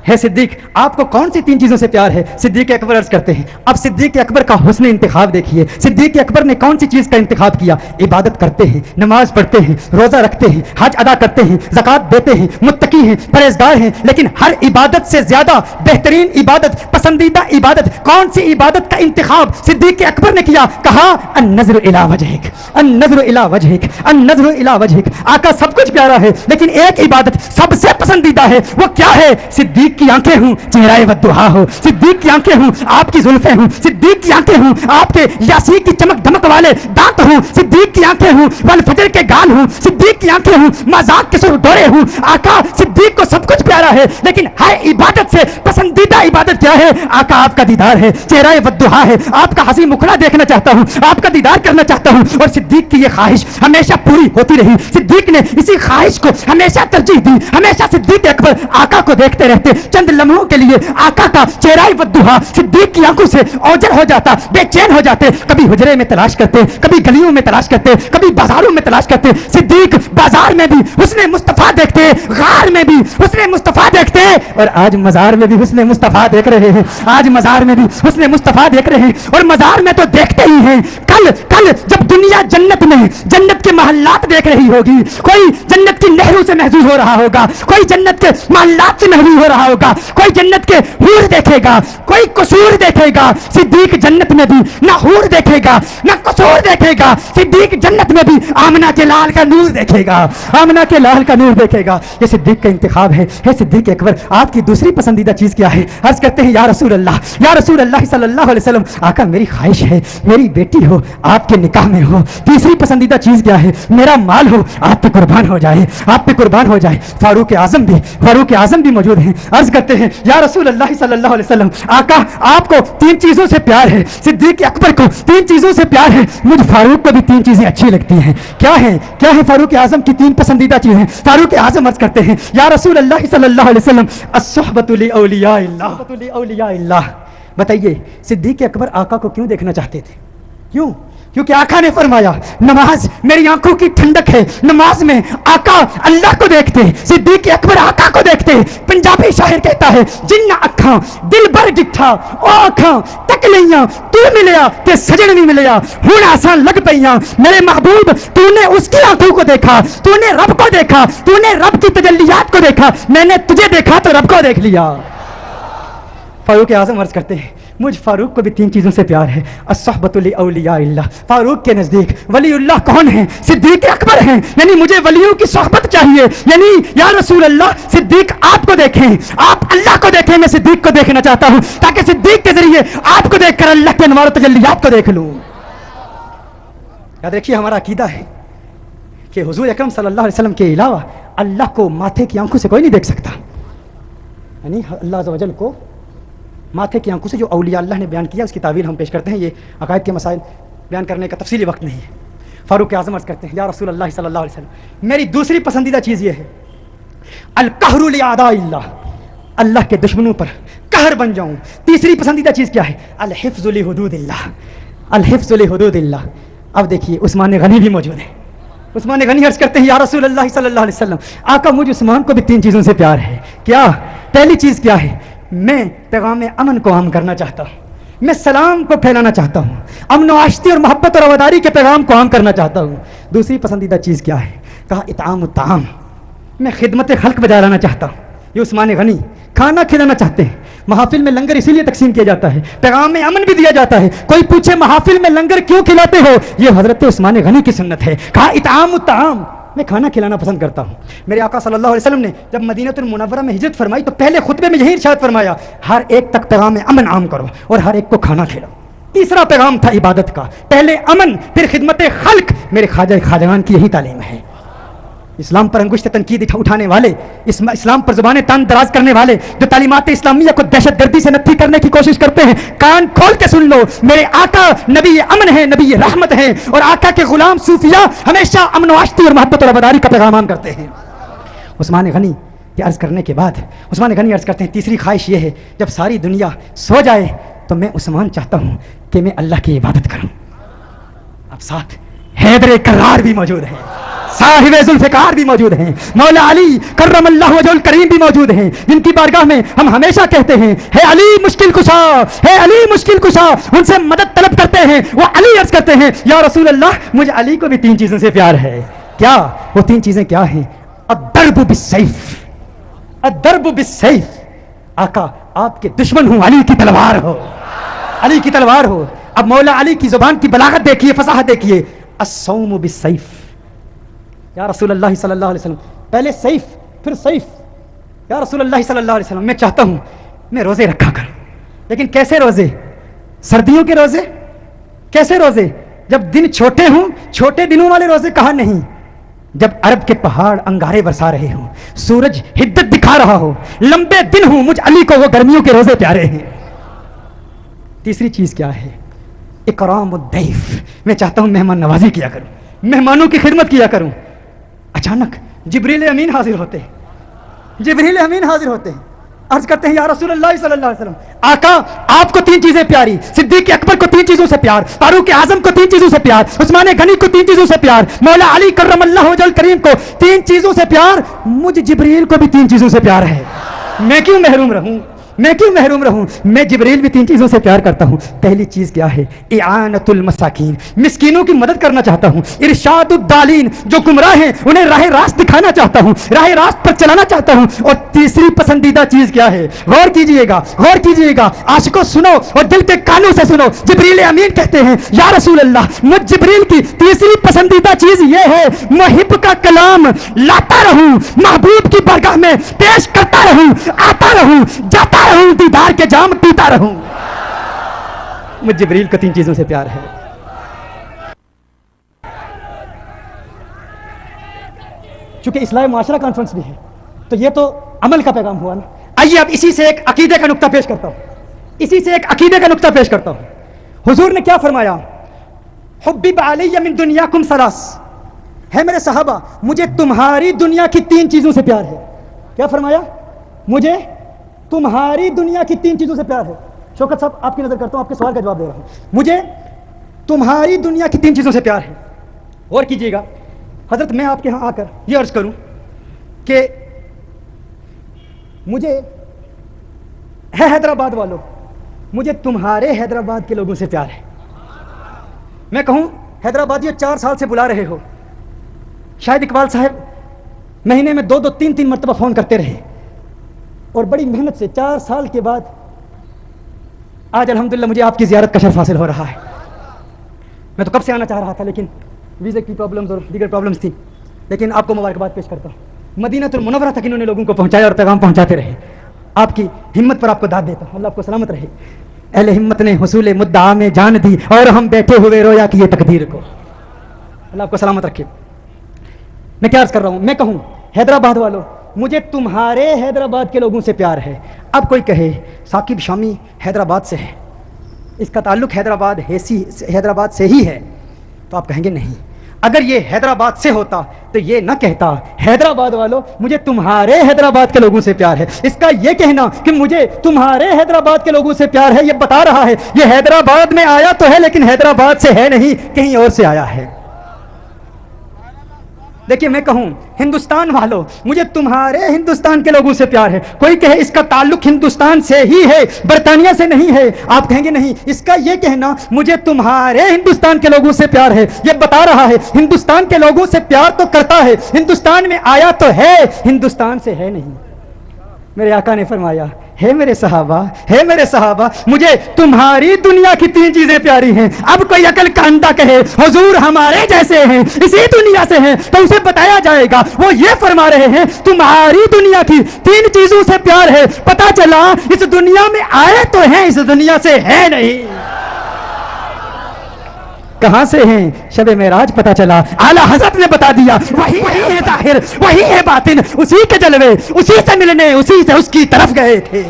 ہے صدیق آپ کو کون سی 3 چیزوں سے پیار ہے؟ صدیق اکبر عرض کرتے ہیں اب صدیق اکبر کا حسن انتخاب دیکھیے، صدیق اکبر نے کون سی چیز کا انتخاب کیا؟ عبادت کرتے ہیں، نماز پڑھتے ہیں، روزہ رکھتے ہیں، حج ادا کرتے ہیں، زکوٰۃ دیتے ہیں، متقی ہیں، پرہیزگار ہیں، لیکن ہر عبادت سے زیادہ بہترین عبادت، پسندیدہ عبادت کون سی عبادت کا انتخاب صدیق اکبر نے کیا؟ کہا النظر الی وجہک، النظر الی وجہک، النظر الی وجہک۔ آقا سب کچھ پیارا ہے لیکن ایک عبادت سب سے پسندیدہ ہے، وہ کیا ہے؟ صدیق کی آنکھیں ہوں چہرہ والضحیٰ ہو، صدیق کی آنکھیں ہوں آپ کی زلفیں ہوں، صدیق کی آنکھیں ہوں آپ کے یاسین کی چمک دمک والے دانت ہوں، صدیق کی آنکھیں ہوں والفجر کے گال ہوں، صدیق کی آنکھیں ہوں مذاق کے سر ڈورے ہوں۔ آقا صدیق کو سب کچھ پیارا ہے لیکن ہر عبادت سے پسندیدہ عبادت کیا ہے؟ آقا آپ کا دیدار ہے، چہرہ والضحیٰ ہے، آپ کا حسین مکھڑا دیکھنا چاہتا ہوں، آپ کا دیدار کرنا چاہتا ہوں۔ اور صدیق کی یہ خواہش ہمیشہ پوری ہوتی رہی، صدیق نے اسی خواہش کو ہمیشہ ترجیح دی، ہمیشہ صدیق اکبر آقا کو دیکھتے رہتے، چند لمحوں کے لیے آقا کا چہرہ والضحیٰ صدیق کی آنکھوں سے اوجھل ہو جاتا، بے چین ہو جاتے، کبھی حجرے میں تلاش کرتے، کبھی گلیوں میں تلاش کرتے، کبھی بازاروں میں تلاش کرتے۔ صدیق بازار میں بھی حسن مصطفیٰ دیکھتے، غار میں بھی حسن مصطفیٰ دیکھتے، اور آج مزار میں بھی حسن مصطفیٰ دیکھ رہے ہیں، آج مزار میں بھی حسن مصطفیٰ دیکھ رہے ہیں، اور مزار میں تو دیکھتے ہی ہیں۔ کل جب دنیا جنت میں جنت کے محلات دیکھ رہی ہوگی، کوئی جنت کی نہروں سے محظوظ ہو رہا ہوگا، کوئی جنت کے محلات سے محظوظ ہو رہا ہوگا، کوئی جنت کے حور دیکھے گا، کوئی قصور دیکھے گا۔ صدیق جنت میں بھی نہ حور دیکھے گا نہ قصور دیکھے گا، صدیق جنت میں بھی آمنہ کے لال کا نور دیکھے گا، آمنہ کے لال کا نور دیکھے گا۔ یہ صدیق کا انتخاب ہے۔ صدیق اکبر آپ کی دوسری پسندیدہ چیز کیا ہے؟ عرض کرتے ہیں یا رسول اللہ، یا رسول اللہ صلی اللہ علیہ وسلم آقا میری خواہش ہے میری بیٹی ہو آپ کے نکاح میں ہو۔ تیسری پسندیدہ چیز کیا ہے؟ میرا مال ہو آپ پہ قربان ہو جائے، آپ پہ قربان ہو جائے۔ فاروق اعظم بھی موجود ہیں، عرض کرتے ہیں یا رسول اللہ صلی اللہ علیہ وسلم آقا آپ کو 3 چیزوں سے پیار ہے، صدیق اکبر کو 3 چیزوں سے پیار ہے، مجھ فاروق کو بھی 3 چیزیں اچھی لگتی ہیں۔ کیا ہے فاروق اعظم کی 3 پسندیدہ چیزیں؟ فاروق اعظم عرض کرتے ہیں یا رسول اللہ صلی اللہ علیہ وسلم الصحبۃ لاولیاء اللہ۔ بتائیے صدیق اکبر آقا کو کیوں دیکھنا چاہتے تھے؟ کیونکہ آقا نے فرمایا نماز میری آنکھوں کی ٹھنڈک ہے، نماز میں آقا اللہ کو دیکھتے، صدیق اکبر آقا کو دیکھتے۔ پنجابی شاعر کہتا ہے جن اکھاں دل بر ڈٹھا او اکھاں تک لیاں تو ملیا تے سجن نہیں ملیا، ہن آسان لگ پیاں میرے محبوب تو نے اس کی آنکھوں کو دیکھا، تو نے رب کو دیکھا، تو نے رب کی تجلیات کو دیکھا، میں نے تجھے دیکھا تو رب کو دیکھ لیا۔ فاروق اعظم عرض کرتے ہیں مجھ فاروق کو بھی 3 چیزوں سے پیار ہے، الصحبۃ لاولیاء اللہ۔ فاروق کے نزدیک ولی اللہ کون ہے؟ صدیق اکبر ہیں، یعنی مجھے ولیوں کی صحبت چاہیے، یعنی یا رسول اللہ صدیق آپ کو دیکھیں، آپ اللہ کو دیکھیں، میں صدیق کو دیکھنا چاہتا ہوں تاکہ صدیق کے ذریعے آپ کو دیکھ کر اللہ کے انوار و تجلیات کو دیکھ لوں۔ یاد رکھیے ہمارا عقیدہ ہے کہ حضور اکرم صلی اللہ علیہ وسلم کے علاوہ اللہ کو ماتھے کی آنکھوں سے کوئی نہیں دیکھ سکتا، یعنی اللہ عز و جل کو ماتھے کی آنکھوں سے جو اولیاء اللہ نے بیان کیا اس کی تعویل ہم پیش کرتے ہیں، یہ عقائد کے مسائل بیان کرنے کا تفصیلی وقت نہیں ہے۔ فاروق اعظم عرض کرتے ہیں یا رسول اللہ صلی اللہ علیہ وسلم میری دوسری پسندیدہ چیز یہ ہے القہر لاعداء اللہ، اللہ کے دشمنوں پر قہر بن جاؤں۔ تیسری پسندیدہ چیز کیا ہے؟ الحفظ لحدود اللہ، الحفظ لحدود اللہ۔ اب دیکھیے عثمان غنی بھی موجود ہے، عثمان غنی عرض کرتے ہیں یا رسول اللہ صلی اللہ علیہ وسلم آقا مجھ عثمان کو بھی 3 چیزوں سے پیار ہے۔ کیا؟ پہلی چیز کیا ہے؟ میں پیغام امن کو عام کرنا چاہتا ہوں، میں سلام کو پھیلانا چاہتا ہوں، امن و آشتی اور محبت اور رواداری کے پیغام کو عام کرنا چاہتا ہوں۔ دوسری پسندیدہ چیز کیا ہے؟ کہا اطعام الطعام، میں خدمت خلق بجا لانا چاہتا ہوں۔ یہ عثمان غنی کھانا کھلانا چاہتے ہیں، محافل میں لنگر اسی لیے تقسیم کیا جاتا ہے، پیغام میں امن بھی دیا جاتا ہے۔ کوئی پوچھے محافل میں لنگر کیوں کھلاتے ہو؟ یہ حضرت عثمان غنی کی سنت ہے۔ کہا اطعام الطعام، میں کھانا کھلانا پسند کرتا ہوں۔ میرے آقا صلی اللہ علیہ وسلم نے جب مدینہ المنورہ میں ہجرت فرمائی تو پہلے خطبے میں یہی ارشاد فرمایا ہر ایک تک پیغام امن عام کرو اور ہر ایک کو کھانا کھلاؤ۔ تیسرا پیغام تھا عبادت کا، پہلے امن پھر خدمت خلق۔ میرے خواجہ خواجگان کی یہی تعلیم ہے۔ اسلام پر انگشت تنقید اٹھانے والے، اسلام پر زبانیں تان دراز کرنے والے، جو تعلیمات اسلامیہ کو دہشت گردی سے نفی کرنے کی کوشش کرتے ہیں، کان کھول کے سن لو، میرے آقا نبی امن ہیں، نبی رحمت ہیں، اور آقا کے غلام صوفیاء ہمیشہ امن و آشتی اور محبت اور وفاداری کا پیغام کرتے ہیں۔ عثمان غنی یہ عرض کرنے کے بعد عثمان غنی عرض کرتے ہیں تیسری خواہش یہ ہے جب ساری دنیا سو جائے تو میں عثمان چاہتا ہوں کہ میں اللہ کی عبادت کروں۔ اب ساتھ حیدر کرار بھی موجود ہے، صاحب ذوالفقار بھی موجود ہیں، مولا علی کرم اللہ وجہ الکریم بھی موجود ہیں، جن کی بارگاہ میں ہم ہمیشہ کہتے ہیں ہے علی مشکل کشا، ہے علی مشکل کشا، ان سے مدد طلب کرتے ہیں۔ وہ علی عرض کرتے ہیں یا رسول اللہ مجھے علی کو بھی 3 چیزوں سے پیار ہے۔ کیا وہ 3 چیزیں کیا ہیں؟ الضرب بالسیف، الضرب بالسیف، آقا آپ کے دشمن ہوں، علی کی تلوار ہو، علی کی تلوار ہو۔ اب مولا علی کی زبان کی بلاغت دیکھیے، فصاحت دیکھیے، الصوم بالسیف، یا رسول اللہ صلی اللہ علیہ وسلم پہلے سیف پھر سیف، یا رسول اللہ صلی اللہ علیہ وسلم میں چاہتا ہوں میں روزے رکھا کروں، لیکن کیسے روزے؟ سردیوں کے روزے؟ کیسے روزے؟ جب دن چھوٹے ہوں، چھوٹے دنوں والے روزے کہا نہیں، جب عرب کے پہاڑ انگارے برسا رہے ہوں، سورج حدت دکھا رہا ہو، لمبے دن ہوں، مجھ علی کو وہ گرمیوں کے روزے پیارے ہیں۔ تیسری چیز کیا ہے؟ اکرام الضیف، میں چاہتا ہوں مہمان نوازی کیا کروں، مہمانوں کی خدمت کیا کروں۔ اچانک جبریل امین حاضر ہوتے ہیں، جبریل امین حاضر ہوتے ہیں، عرض کرتے ہیں یا رسول اللہ صلی اللہ علیہ وسلم آقا آپ کو 3 چیزیں پیاری، صدیق اکبر کو 3 چیزوں سے پیار، فاروق اعظم کو 3 چیزوں سے پیار، عثمان غنی کو 3 چیزوں سے پیار، مولا علی کرم اللہ وجہ الکریم کو 3 چیزوں سے پیار، مجھ جبریل کو بھی 3 چیزوں سے پیار ہے۔ میں کیوں محروم رہوں؟ میں کیوں محروم رہوں؟ میں جبریل بھی 3 چیزوں سے پیار کرتا ہوں۔ پہلی چیز کیا ہے؟ اعانت المساکین، مسکینوں کی مدد کرنا چاہتا ہوں۔ ارشاد الدالین، جو گمراہ ہیں انہیں راہ راست دکھانا چاہتا ہوں، راہ راست پر چلانا چاہتا ہوں۔ اور تیسری پسندیدہ چیز کیا ہے؟ غور کیجئے گا، غور کیجئے گا، عاشقوں سنو اور دل کے کانوں سے سنو۔ جبریل امین کہتے ہیں یا رسول اللہ مجھ جبریل کی تیسری پسندیدہ چیز یہ ہے محب کا کلام لاتا رہوں، محبوب کی بارگاہ میں پیش کرتا رہوں، آتا رہوں، جاتا رہوں، دیدار کے جام پیتا رہوں۔ مجھ جبریل کو 3 چیزوں سے پیار ہے۔ چونکہ اصلاح معاشرہ کانفرنس بھی ہے تو یہ تو عمل کا پیغام ہوا نا۔ آئیے اب اسی سے ایک عقیدے کا نقطہ پیش کرتا ہوں، اسی سے ایک عقیدے کا نقطہ پیش کرتا ہوں۔ حضور نے کیا فرمایا؟ حبب علی من دنیاکم ثلاث، ہے میرے صحابہ مجھے تمہاری دنیا کی 3 چیزوں سے پیار ہے۔ کیا فرمایا؟ مجھے تمہاری دنیا کی 3 چیزوں سے پیار ہے۔ شوکت صاحب آپ کی نظر کرتا ہوں، آپ کے سوال کا جواب دے رہا ہوں۔ مجھے تمہاری دنیا کی 3 چیزوں سے پیار ہے۔ غور کیجئے گا حضرت، میں آپ کے ہاں آ کر یہ عرض کروں کہ مجھے ہے حیدرآباد والوں، مجھے تمہارے حیدرآباد کے لوگوں سے پیار ہے۔ میں کہوں حیدرآبادیوں 4 سال سے بلا رہے ہو، شاید اقبال صاحب مہینے میں 2 3 مرتبہ فون کرتے رہے، اور بڑی محنت سے 4 سال کے بعد آج الحمدللہ مجھے آپ کی زیارت کا شرف حاصل ہو رہا ہے۔ میں تو کب سے آنا چاہ رہا تھا لیکن ویزے کی پرابلمز اور دیگر پرابلمز تھی، لیکن آپ کو مبارکباد پیش کرتا ہوں۔ مدینہ المنورہ تک انہوں نے لوگوں کو پہنچایا اور پیغام پہنچاتے رہے۔ آپ کی ہمت پر آپ کو داد دیتا ہوں، اللہ آپ کو سلامت رہے۔ اہل ہمت نے حصول مدعا میں جان دی اور ہم بیٹھے ہوئے رویا کی یہ تقدیر کو، اللہ آپ کو سلامت رکھے۔ میں کیا عرض کر رہا ہوں؟ میں کہوں حیدرآباد والوں مجھے تمہارے حیدرآباد کے لوگوں سے پیار ہے۔ اب کوئی کہے ثاقب شامی حیدرآباد سے ہے، اس کا تعلق حیدرآباد سے ہی ہے، تو آپ کہیں گے نہیں، اگر یہ حیدرآباد سے ہوتا تو یہ نہ کہتا حیدرآباد والوں مجھے تمہارے حیدرآباد کے لوگوں سے پیار ہے۔ اس کا یہ کہنا کہ مجھے تمہارے حیدرآباد کے لوگوں سے پیار ہے یہ بتا رہا ہے یہ حیدرآباد میں آیا تو ہے لیکن حیدرآباد سے ہے نہیں، کہیں اور سے آیا ہے۔ دیکھیے میں کہوں ہندوستان والوں مجھے تمہارے ہندوستان کے لوگوں سے پیار ہے، کوئی کہے اس کا تعلق ہندوستان سے ہی ہے، برطانیہ سے نہیں ہے، آپ کہیں گے نہیں، اس کا یہ کہنا مجھے تمہارے ہندوستان کے لوگوں سے پیار ہے یہ بتا رہا ہے ہندوستان کے لوگوں سے پیار تو کرتا ہے، ہندوستان میں آیا تو ہے، ہندوستان سے ہے نہیں۔ میرے آقا نے فرمایا ہے میرے صحابہ مجھے تمہاری دنیا کی 3 چیزیں پیاری ہیں۔ اب کوئی عقل کا اندھا کہے حضور ہمارے جیسے ہیں، اسی دنیا سے ہیں، تو اسے بتایا جائے گا وہ یہ فرما رہے ہیں تمہاری دنیا کی 3 چیزوں سے پیار ہے، پتا چلا اس دنیا میں آئے تو ہیں، اس دنیا سے ہے نہیں۔ کہاں سے ہیں؟ شب معراج پتہ چلا، اعلیٰ حضرت نے بتا دیا وہی ہے ظاہر، وہی ہے باطن، اسی کے جلوے، اسی سے ملنے، اسی سے اس کی طرف گئے تھے۔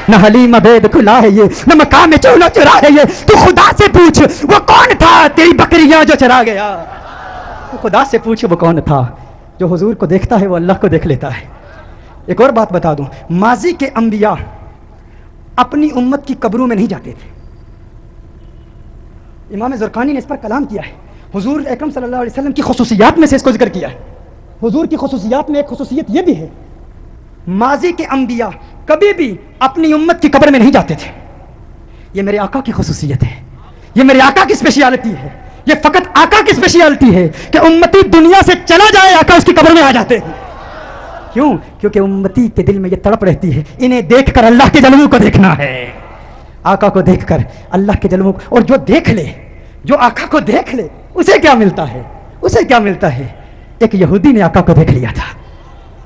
نہ حلیم عبید کھلا ہے یہ، نہ مقام چولو چرا ہے یہ، تو خدا سے پوچھ وہ کون تھا تیری بکریاں جو چرا گیا۔ تو خدا سے پوچھ وہ کون تھا۔ جو حضور کو دیکھتا ہے وہ اللہ کو دیکھ لیتا ہے۔ ایک اور بات بتا دوں، ماضی کے انبیاء اپنی امت کی قبروں میں نہیں جاتے تھے۔ امام زرقانی نے اس پر کلام کیا ہے، حضور اکرم صلی اللہ علیہ وسلم کی خصوصیات میں سے اس کو ذکر کیا ہے۔ حضور کی خصوصیات میں ایک خصوصیت یہ بھی ہے، ماضی کے انبیاء کبھی بھی اپنی امت کی قبر میں نہیں جاتے تھے۔ یہ میرے آقا کی خصوصیت ہے، یہ میرے آقا کی اسپیشیالٹی ہے، یہ فقط آقا کی اسپیشیالٹی ہے کہ امتی دنیا سے چلا جائے آقا اس کی قبر میں آ جاتے ہیں۔ کیوں؟ کیونکہ امتی کے دل میں یہ تڑپ رہتی ہے، انہیں دیکھ کر اللہ کے جلووں کو دیکھنا ہے۔ آقا کو دیکھ کر اللہ کے جلووں کو، اور جو دیکھ لے، جو آقا کو دیکھ لے، اسے کیا ملتا ہے؟ اسے کیا ملتا ہے؟ ایک یہودی نے آقا کو دیکھ لیا تھا،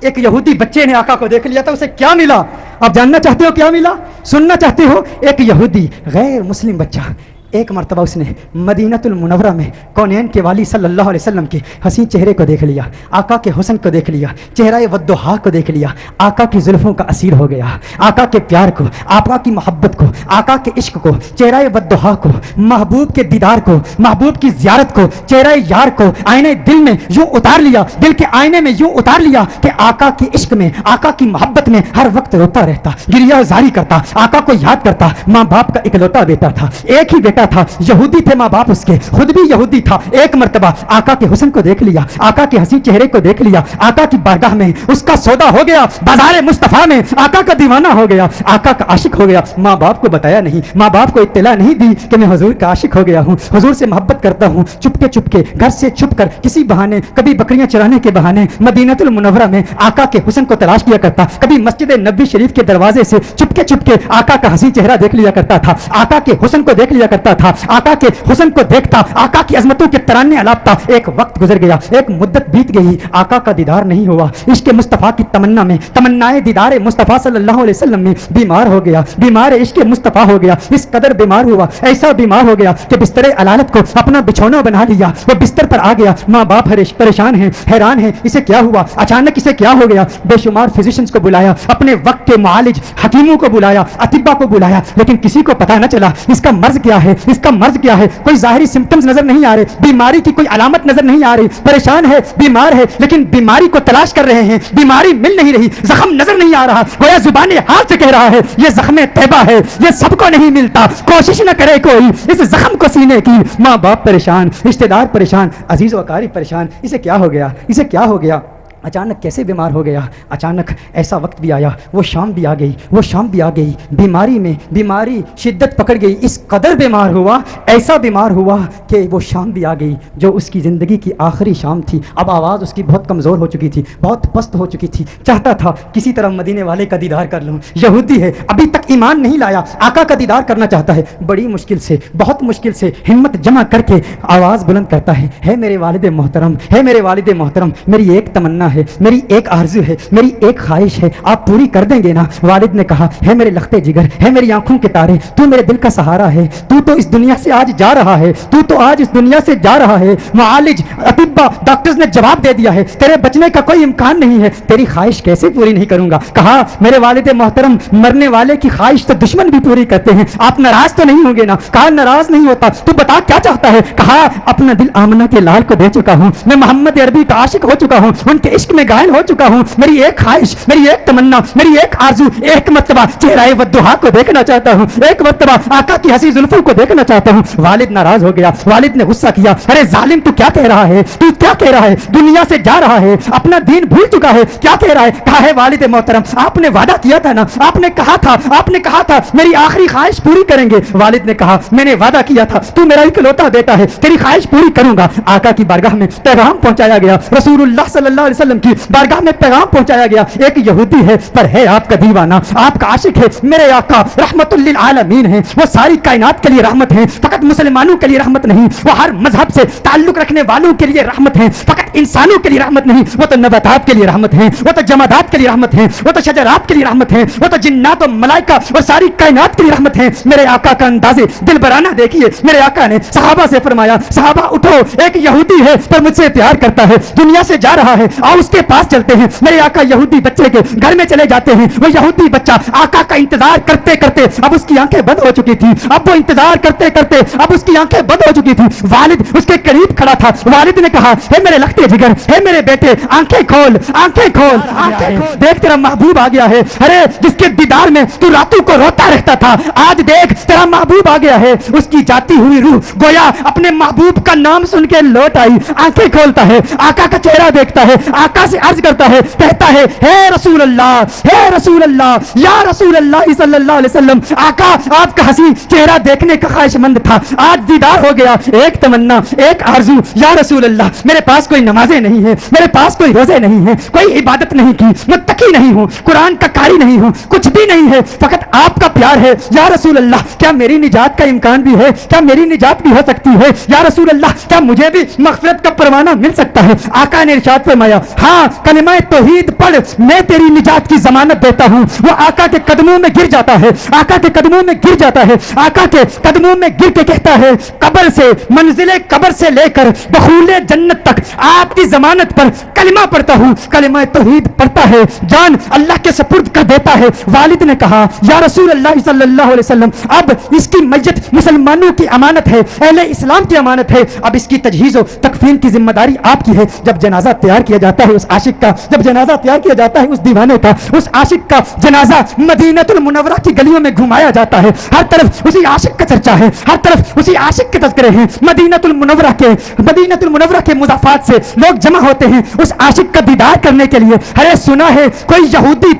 ایک یہودی بچے نے آقا کو دیکھ لیا تھا، اسے کیا ملا؟ آپ جاننا چاہتے ہو کیا ملا؟ سننا چاہتے ہو؟ ایک یہودی غیر مسلم بچہ ایک مرتبہ اس نے مدینۃ المنورہ میں کونین کے والی صلی اللہ علیہ وسلم کے حسین چہرے کو دیکھ لیا، آقا کے حسن کو دیکھ لیا، چہرہ والضحیٰ کو دیکھ لیا، آقا کی زلفوں کا اسیر ہو گیا، آقا کے پیار کو، آقا کی محبت کو، آقا کے عشق کو، چہرہ والضحیٰ کو، محبوب کے دیدار کو، محبوب کی زیارت کو، چہرہ یار کو آئینے دل میں یوں اتار لیا، دل کے آئینے میں یوں اتار لیا کہ آقا کے عشق میں، آقا کی محبت میں ہر وقت روتا رہتا، گریہ زاری کرتا، آقا کو یاد کرتا۔ ماں باپ کا اکلوتا بیٹا تھا، ایک ہی بیٹا تھا، یہودی تھے ماں باپ اس کے، خود بھی یہودی تھا۔ ایک مرتبہ آقا کے حسن کو دیکھ لیا، آقا کے حسین چہرے کو دیکھ لیا، آقا کی بارگاہ میں اس کا سودا ہو گیا، بازار مصطفیٰ میں آقا کا دیوانہ ہو گیا، آقا کا عاشق ہو گیا۔ ماں باپ کو بتایا نہیں، ماں باپ کو اطلاع نہیں دی کہ میں حضور کا عاشق ہو گیا ہوں، حضور سے محبت کرتا ہوں۔ چپ کے گھر سے چھپ کر کسی بہانے، کبھی بکریاں چرانے کے بہانے مدینۃ المنورہ میں آقا کے حسن کو تلاش کیا کرتا، کبھی مسجد نبوی شریف کے دروازے سے چپ کے آقا کا حسین چہرہ دیکھ لیا کرتا تھا، آقا کے حسن کو دیکھ لیا کرتا تھا، آقا کے حسن کو دیکھتا، آقا کی عظمتوں کے ترانے الاپتا۔ ایک وقت گزر گیا، ایک مدت بیت گئی، آقا کا دیدار نہیں ہوا۔ عشق مصطفیٰ کی تمنا میں، تمنائے دیدار مصطفیٰ صلی اللہ علیہ وسلم میں بیمار ہو گیا، بیمار عشق مصطفیٰ ہو گیا، اس قدر بیمار ہوا، ایسا بیمار ہو گیا کہ بستر علالت کو اپنا بچھونا بنا لیا، وہ بستر پر آ گیا۔ ماں باپ پریشان ہیں، حیران ہیں، اسے کیا ہوا؟ اچانک اسے کیا ہو گیا؟ بے شمار فزیشنز کو بلایا، اپنے وقت کے معالج حکیموں کو بلایا، اطباء کو بلایا، لیکن کسی کو پتہ نہ چلا اس کا مرض کیا ہے، اس کا مرض کیا ہے۔ کوئی ظاہری سمپٹمز نظر نہیں آ رہے، بیماری کی کوئی علامت نظر نہیں آ رہی، پریشان ہے، بیمار ہے، لیکن بیماری کو تلاش کر رہے ہیں، بیماری مل نہیں رہی، زخم نظر نہیں آ رہا، گویا زبان حال سے کہہ رہا ہے یہ زخم طیبہ ہے، یہ سب کو نہیں ملتا، کوشش نہ کرے کوئی اس زخم کو سینے کی۔ ماں باپ پریشان، رشتہ دار پریشان، عزیز و اقارب پریشان، اسے کیا ہو گیا؟ اسے کیا ہو گیا؟ اچانک کیسے بیمار ہو گیا؟ اچانک ایسا وقت بھی آیا، وہ شام بھی آ گئی، وہ شام بھی آ گئی، بیماری میں بیماری شدت پکڑ گئی، اس قدر بیمار ہوا، ایسا بیمار ہوا کہ وہ شام بھی آ گئی جو اس کی زندگی کی آخری شام تھی۔ اب آواز اس کی بہت کمزور ہو چکی تھی، بہت پست ہو چکی تھی، چاہتا تھا کسی طرح مدینے والے کا دیدار کر لوں۔ یہودی ہے، ابھی تک ایمان نہیں لایا، آقا کا دیدار کرنا چاہتا ہے، بڑی مشکل سے، بہت مشکل سے ہمت جمع کر کے آواز بلند کرتا ہے میرے والد محترم، ہے میرے والد محترم، میری ایک تمنا ہے، میری ایک آرزو ہے، میری ایک خواہش ہے، آپ پوری کر دیں گے نا؟ والد نے کہا ہے میرے لختے جگر، ہے میری آنکھوں کے تارے، تو میرے دل کا سہارا ہے، تو اس دنیا سے آج جا رہا ہے، تو آج اس دنیا سے جا رہا ہے۔ معالج اطباء ڈاکٹرز نے جواب دے دیا ہے تیرے بچنے کا کوئی امکان نہیں ہے، تیری خواہش کیسے پوری نہیں کروں گا؟ کہا میرے والد محترم، مرنے والے کی خواہش تو دشمن بھی پوری کرتے ہیں، آپ ناراض تو نہیں ہوں گے نا؟ کہا ناراض نہیں ہوتا، تو بتا کیا چاہتا ہے؟ کہا اپنا دل آمنہ کے لال کو دے چکا ہوں، میں محمد عربی کا عاشق ہو چکا ہوں، ان کے عشق میں گائل ہو چکا ہوں، میری ایک خواہش، میری ایک تمنا، میری ایک آرزو، ایک مرتبہ چہرہ والضحیٰ کو دیکھنا چاہتا ہوں، ایک مرتبہ آقا کی حسین زلفوں کو دیکھنا چاہتا ہوں۔ والد ناراض ہو گیا، والد نے غصہ کیا، ارے ظالم تو کیا کہہ رہا ہے؟ تو کیا کہہ رہا ہے؟ دنیا سے جا رہا ہے، اپنا دین بھول چکا ہے، کیا کہہ رہا ہے؟ کہا ہے والد محترم آپ نے وعدہ کیا تھا نا، آپ نے کہا تھا میری آخری خواہش پوری کریں گے۔ والد نے کہا میں نے وعدہ کیا تھا، تو میرا اکلوتا بیٹا ہے، تیری خواہش پوری کروں گا۔ آقا کی بارگاہ میں پیغام پہنچایا گیا، رسول اللہ صلی اللہ علیہ وسلم کی بارگاہ میں پیغام پہنچایا گیا، ایک یہودی ہے پر ہے آپ کا دیوانہ، آپ کا عاشق ہے، میرے آقا رحمت للعالمین ہیں، وہ ساری کائنات کے لیے رحمت ہیں، فقط مسلمانوں کے لیے رحمت نہیں، وہ ہر مذہب سے تعلق رکھنے والوں کے لیے رحمت رحمت ہے، فقط انسانوں کے لیے رحمت نہیں، وہ تو نباتات کے لیے رحمت ہے، وہ تو جمادات کے لیے رحمت ہے، وہ تو شجرات کے لیے رحمت ہے، وہ تو جنات و ملائکہ اور ساری کائنات کے لیے رحمت ہے۔ میرے آقا کا انداز دل برانہ دیکھیے، میرے آقا نے صحابہ سے فرمایا صحابہ اٹھو، ایک یہودی ہے پر مجھ سے پیار کرتا ہے، دنیا سے جا رہا ہے، آؤ اس کے پاس چلتے ہیں۔ میرے آقا یہودی بچے کے گھر میں چلے جاتے ہیں، وہ یہودی بچہ آقا کا انتظار کرتے کرتے اب اس کی آنکھیں بند ہو چکی تھی، اب وہ انتظار کرتے کرتے اب اس کی آنکھیں بند ہو چکی تھی۔ والد اس کے قریب کھڑا تھا، والد نے کہا اے میرے لختے جگر، اے میرے بیٹے آنکھیں کھول، آنکھیں کھول، آنکھیں کھول، دیکھ تیرا محبوب آ گیا ہے۔ ارے جس کے دیدار میں تو راتوں کو روتا رہتا تھا، آج دیکھ تیرا محبوب آ گیا ہے۔ اس کی جاتی ہوئی روح گویا اپنے محبوب کا نام سن کے لوٹ آئی، آنکھیں کھولتا ہے، آقا کا چہرہ دیکھتا ہے، آقا سے عرض کرتا ہے، کہتا ہے اے رسول اللہ، اے رسول اللہ، یا رسول اللہ صلی اللہ علیہ وسلم، آقا آپ کا حسین چہرہ دیکھنے کا خواہش مند تھا، آج دیدار ہو گیا، ایک تمنا، ایک آرزو، یا رسول اللہ میرے پاس کوئی نمازیں نہیں ہیں، میرے پاس کوئی روزے نہیں ہیں، کوئی عبادت نہیں کی، متقی نہیں ہوں، قرآن کا قاری نہیں ہوں، کچھ بھی نہیں ہے، فقط آپ کا پیار ہے، یا رسول اللہ کیا میری نجات کا امکان بھی ہے، کیا میری نجات بھی ہو سکتی ہے، یا رسول اللہ کیا مجھے بھی مغفرت کا پروانہ مل سکتا ہے؟ آقا نے ارشاد فرمایا ہاں کلمہ توحید پڑھ، میں تیری نجات کی ضمانت دیتا ہوں۔ وہ آقا کے قدموں میں گر جاتا ہے، آقا کے قدموں میں گر جاتا ہے، آقا کے قدموں میں گر کے کہتا ہے قبر سے، منزل قبر سے لے کر دخول جنت تک آپ کی ضمانت پر کلمہ پڑھتا ہوں، کلمہ توحید پڑھتا ہے، جان اللہ کے سپرد کر دیتا ہے۔ والد نے کہا یا رسول اللہ صلی اللہ علیہ وسلم اب اس کی میت مسلمانوں کی امانت ہے، اہل اسلام کی امانت ہے، اب اس کی تجہیز و تکفین کی ذمہ داری آپ کی ہے۔ جب جنازہ تیار کیا جاتا ہے اس عاشق کا، جب جنازہ تیار کیا جاتا ہے اس دیوانے کا، اس عاشق کا جنازہ مدینہ المنورہ کی گلیوں میں گھمایا جاتا ہے، ہر طرف اسی عاشق کا چرچا ہے، ہر طرف اسی عاشق کے تذکرے ہیں۔ مدینہ المنورہ کے مضافات سے لوگ جمع ہوتے ہیں اس عاشق کا دیدار کرنے کے لیے۔ ارے سنا ہے کوئی یہودی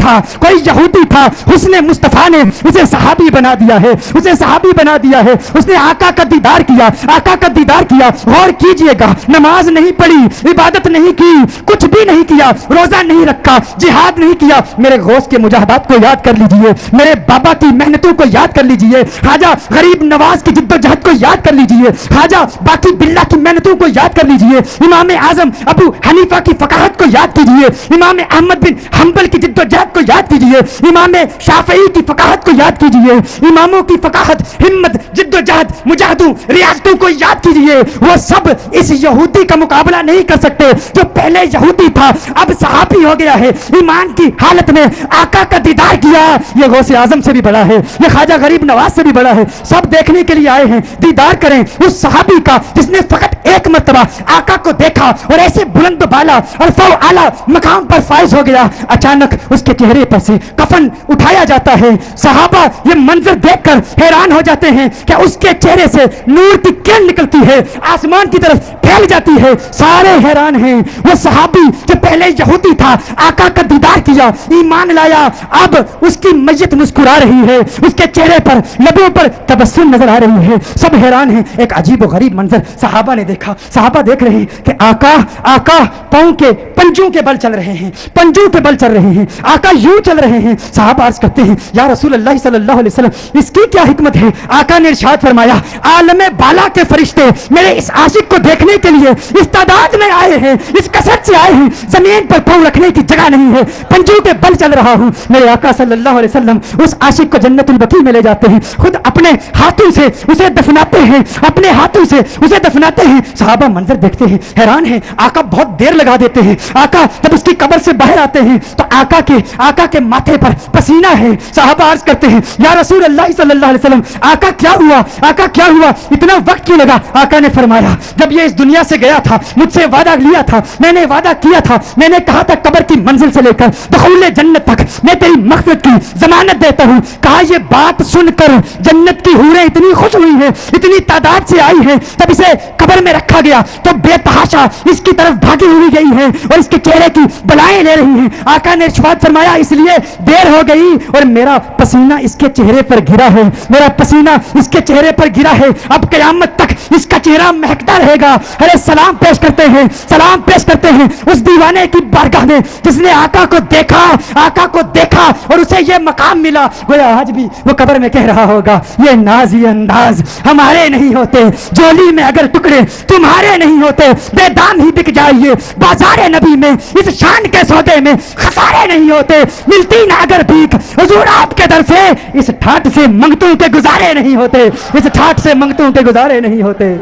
تھا، حسن مصطفیٰ نے اسے صحابی بنا دیا ہے، اسے صحابی بنا دیا ہے، اس نے آقا کا دیدار کیا، آقا کا دیدار کیا۔ غور کیجئے گا، نماز نہیں پڑھی، عبادت نہیں کی، کچھ بھی نہیں کیا، روزہ نہیں رکھا، جہاد نہیں کیا۔ میرے غوث کے مجاہدات کو یاد کر لیجئے، میرے بابا کی محنتوں کو یاد کر لیجئے، خواجہ غریب نواز کی جد و جہد کو یاد کر لیجئے، خواجہ باقی باللہ کی محنتوں کو یاد کر لیجئے، امام اعظم ابو حنیفہ کی فقاہت کو یاد کیجئے، امام احمد بن حنبل کی جد و جہد کو یاد کیجئے، امام شافعی کی فقاہت کو یاد کیجئے، اماموں کی فقاہت، ہمت، جد و جہد، مجاہدوں، ریاضتوں کو یاد کیجئے۔ وہ سب اس یہودی کا مقابلہ نہیں کر سکتے جو پہلے یہودی تھا اب صحابی ہو گیا ہے، ایمان کی حالت میں آقا کا دیدار کیا۔ یہ غوث اعظم سے بھی بڑا ہے، یہ خواجہ غریب نواز سے بھی بڑا ہے، سب دیکھنے کے لیے آئے ہیں، دیدار کریں اس صحابی کا جس نے فقط ایک مرتبہ آقا کو دیکھا اور ایسے بلند بالا اور فو اعلیٰ مقام پر فائز ہو گیا۔ اچانک اس کے چہرے پر سے کفن اٹھایا جاتا ہے، صحابہ یہ منظر دیکھ کر حیران ہو جاتے ہیں کہ اس کے چہرے سے نور کی کرن نکلتی ہے، آسمان کی طرف پھیل جاتی ہے، سارے حیران ہیں۔ وہ صحابی جو پہلے یہودی تھا، آقا کا دیدار کیا، ایمان لایا، اب اس کی میت مسکرا رہی ہے، اس کے چہرے پر لبوں پر تبسم نظر آ رہی ہے، سب حیران ہیں۔ ایک عجیب و غریب منظر صحابہ نے دیکھا، صحابہ دیکھ رہے ہیں کہ آقا پاؤں کے پنجوں کے بل چل رہے ہیں، پنجوں کے بل چل رہے ہیں، آقا یوں چل رہے ہیں۔ صحابہ عرض کرتے ہیں یا رسول اللہ صلی اللہ علیہ وسلم اس کی کیا حکمت ہے؟ آقا نے ارشاد فرمایا عالم بالا کے فرشتے میرے اس عاشق کو دیکھنے کے لیے اس تعداد میں آئے ہیں، اس کثرت سے آئے ہیں، زمین پر پاؤں رکھنے کی جگہ نہیں ہے، پنجوں کے بل چل رہا ہوں۔ میرے آقا صلی اللہ علیہ وسلم اس عاشق کو جنت البقیع میں لے جاتے ہیں، خود اپنے ہاتھوں سے اسے دفناتے ہیں، اپنے ہاتھوں سے اسے دفناتے ہیں۔ صحابہ منظر دیکھتے ہیں، حیران ہیں، آقا بہت دیر لگا دیتے ہیں۔ آقا جب اس کی قبر سے باہر آتے ہیں تو آقا کے ماتھے پر پسینہ ہے۔ صحابہ عرض کرتے ہیں یا رسول اللہ صلی اللہ علیہ وسلم آقا کیا ہوا، آقا کیا ہوا، اتنا وقت کیوں لگا؟ آقا نے فرمایا جب یہ اس دنیا سے گیا تھا مجھ سے وعدہ لیا تھا، میں نے وعدہ کیا تھا، میں نے کہا تھا قبر کی منزل سے لے کر دخول جنت تک میں تیری مغفرت کی ضمانت دیتا ہوں۔ کہا یہ بات سن کر جنت کی حوریں اتنی خوش ہوئی ہیں، اتنی تعداد سے آئی ہیں، تب اسے قبر میں رکھا گیا تو بے تحاشا اس کی طرف بھاگی ہوئی گئی ہیں اور اس کے چہرے کی بلائیں لے رہی ہیں۔ آقا نے ارشاد فرمایا اس لیے دیر ہو گئی اور میرا پسینہ اس کے چہرے پر گرا ہے، میرا پسینہ اس کے چہرے پر گرا ہے، اب قیامت تک اس کا چہرہ مہکتا رہے گا۔ ارے سلام پیش کرتے ہیں، سلام پیش کرتے ہیں اس دیوانے کی بارگاہ میں جس نے آقا کو دیکھا، آقا کو دیکھا اور اسے یہ مقام ملا۔ گویا آج بھی وہ قبر میں کہہ رہا ہوگا یہ ناز یہ انداز ہمارے نہیں ہوتے، جولی میں اگر ٹکڑے تمہارے نہیں ہوتے۔ ہوتے, بے دام ہی بک جائیے بازار نبی میں, اس شان کے سودے میں خسارے نہیں ہوتے, ملتی نہ اگر بھیک حضور آپ کے در سے, اس ٹھاٹ سے منگتوں کے گزارے نہیں ہوتے, اس ٹھاٹ سے منگتوں کے گزارے نہیں ہوتے.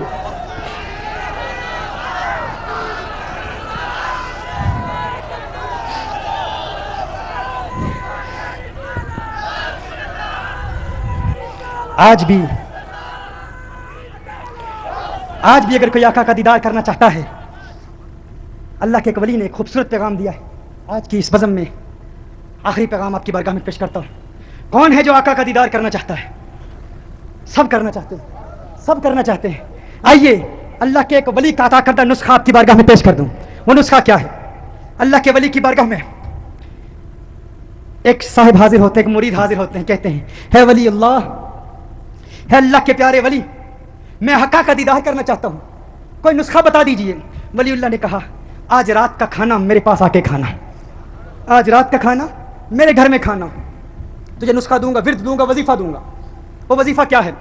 آج بھی اگر کوئی آقا کا دیدار کرنا چاہتا ہے, اللہ کے ایک ولی نے ایک خوبصورت پیغام دیا ہے. آج کی اس بزم میں آخری پیغام آپ کی بارگاہ میں پیش کرتا ہوں. کون ہے جو آقا کا دیدار کرنا چاہتا ہے؟ سب کرنا چاہتے ہیں, سب کرنا چاہتے ہیں. آئیے اللہ کے ایک ولی کا عطا کردہ نسخہ آپ کی بارگاہ میں پیش کر دوں. وہ نسخہ کیا ہے؟ اللہ کے ولی کی بارگاہ میں ایک صاحب حاضر ہوتے ہیں, ایک مرید حاضر ہوتے ہیں, کہتے ہیں ہے ولی اللہ, ہے اللہ کے پیارے ولی, میں حقا کا دیدار کرنا چاہتا ہوں, کوئی نسخہ بتا دیجئے. ولی اللہ نے کہا آج رات کا کھانا میرے پاس آ کے کھانا, آج رات کا کھانا میرے گھر میں کھانا, تجھے نسخہ دوں گا, ورد دوں گا, وظیفہ دوں گا. وہ وظیفہ کیا ہے؟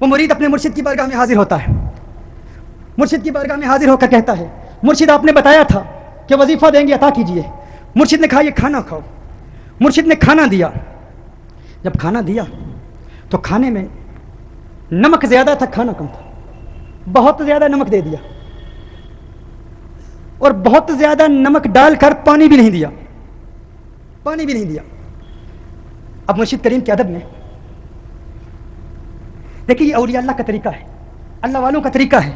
وہ مرید اپنے مرشد کی بارگاہ میں حاضر ہوتا ہے, مرشد کی بارگاہ میں حاضر ہو کر کہتا ہے مرشد آپ نے بتایا تھا کہ وظیفہ دیں گے, عطا کیجئے. مرشد نے کہا یہ کھانا کھاؤ. مرشد نے کھانا دیا. جب کھانا دیا تو کھانے میں نمک زیادہ تھا, کھانا کم تھا. بہت زیادہ نمک دے دیا اور بہت زیادہ نمک ڈال کر پانی بھی نہیں دیا, پانی بھی نہیں دیا. اب مرشد کریم کے ادب میں دیکھیے یہ اولیاء اللہ کا طریقہ ہے, اللہ والوں کا طریقہ ہے.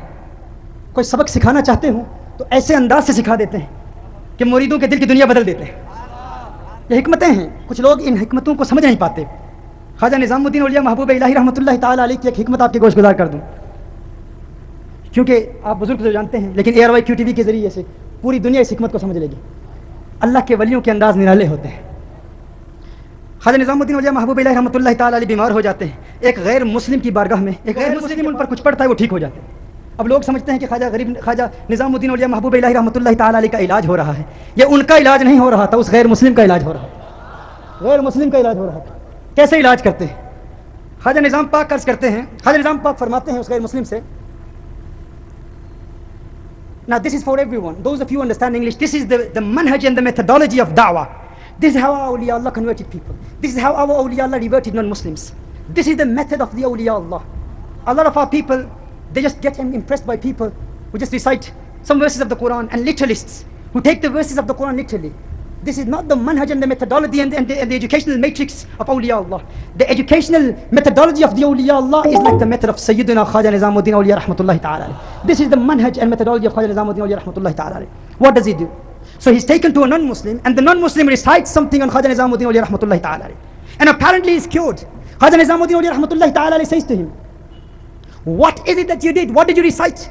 کوئی سبق سکھانا چاہتے ہوں تو ایسے انداز سے سکھا دیتے ہیں کہ مریدوں کے دل کی دنیا بدل دیتے ہیں. یہ حکمتیں ہیں, کچھ لوگ ان حکمتوں کو سمجھ نہیں پاتے. خواجہ نظام الدین اولیاء محبوب الہی رحمۃ اللہ تعالیٰ علیہ کی ایک حکمت آپ کے گوش گزار کر دوں, کیونکہ آپ بزرگ تو جانتے ہیں, لیکن A R Y Q T V کے ذریعے سے پوری دنیا اس حکمت کو سمجھ لے گی. اللہ کے ولیوں کے انداز نرالے ہوتے ہیں. خواجہ نظام الدین اولیاء محبوب الہی رحمۃ اللہ تعالیٰ علیہ بیمار ہو جاتے ہیں, ایک غیر مسلم کی بارگاہ میں ایک غیر مسلم ان پر کچھ پڑھتا ہے, وہ ٹھیک ہو جاتے ہیں. اب لوگ سمجھتے ہیں کہ خواجہ نظام الدین اولیاء محبوب الہی رحمۃ اللہ تعالیٰ علیہ کا علاج ہو رہا ہے. یہ ان کا علاج نہیں ہو رہا تھا, اس غیر مسلم کا علاج ہو رہا تھا, غیر مسلم کا علاج ہو رہا تھا. کیسے علاج کرتے ہیں؟ خواجہ نظام پاک عرض کرتے ہیں, خواجہ نظام پاک فرماتے ہیں اس غیر مسلم سے. Now this is for everyone, those of you who understand English, this is the manhaj and the methodology of da'wah. This is how our awliya Allah converted people. This is how our awliya Allah reverted non-Muslims. This is the method of the awliya Allah. A lot of our people, they just get impressed by people who just recite some verses of the Quran, and literalists who take the verses of the Quran literally. This is not the manhaj and the methodology and the educational matrix of awliya Allah. The educational methodology of the awliya Allah is like the method of Sayyidina Khwaja Nizamuddin awliya rahmatullahi ta'ala. This is the manhaj and methodology of Khwaja Nizamuddin awliya rahmatullahi ta'ala. What does he do? So he's taken to a non-Muslim, and the non-Muslim recites something on Khwaja Nizamuddin awliya rahmatullahi ta'ala. And apparently he's cured. Khwaja Nizamuddin awliya rahmatullahi ta'ala says to him, what is it that you did? What did you recite?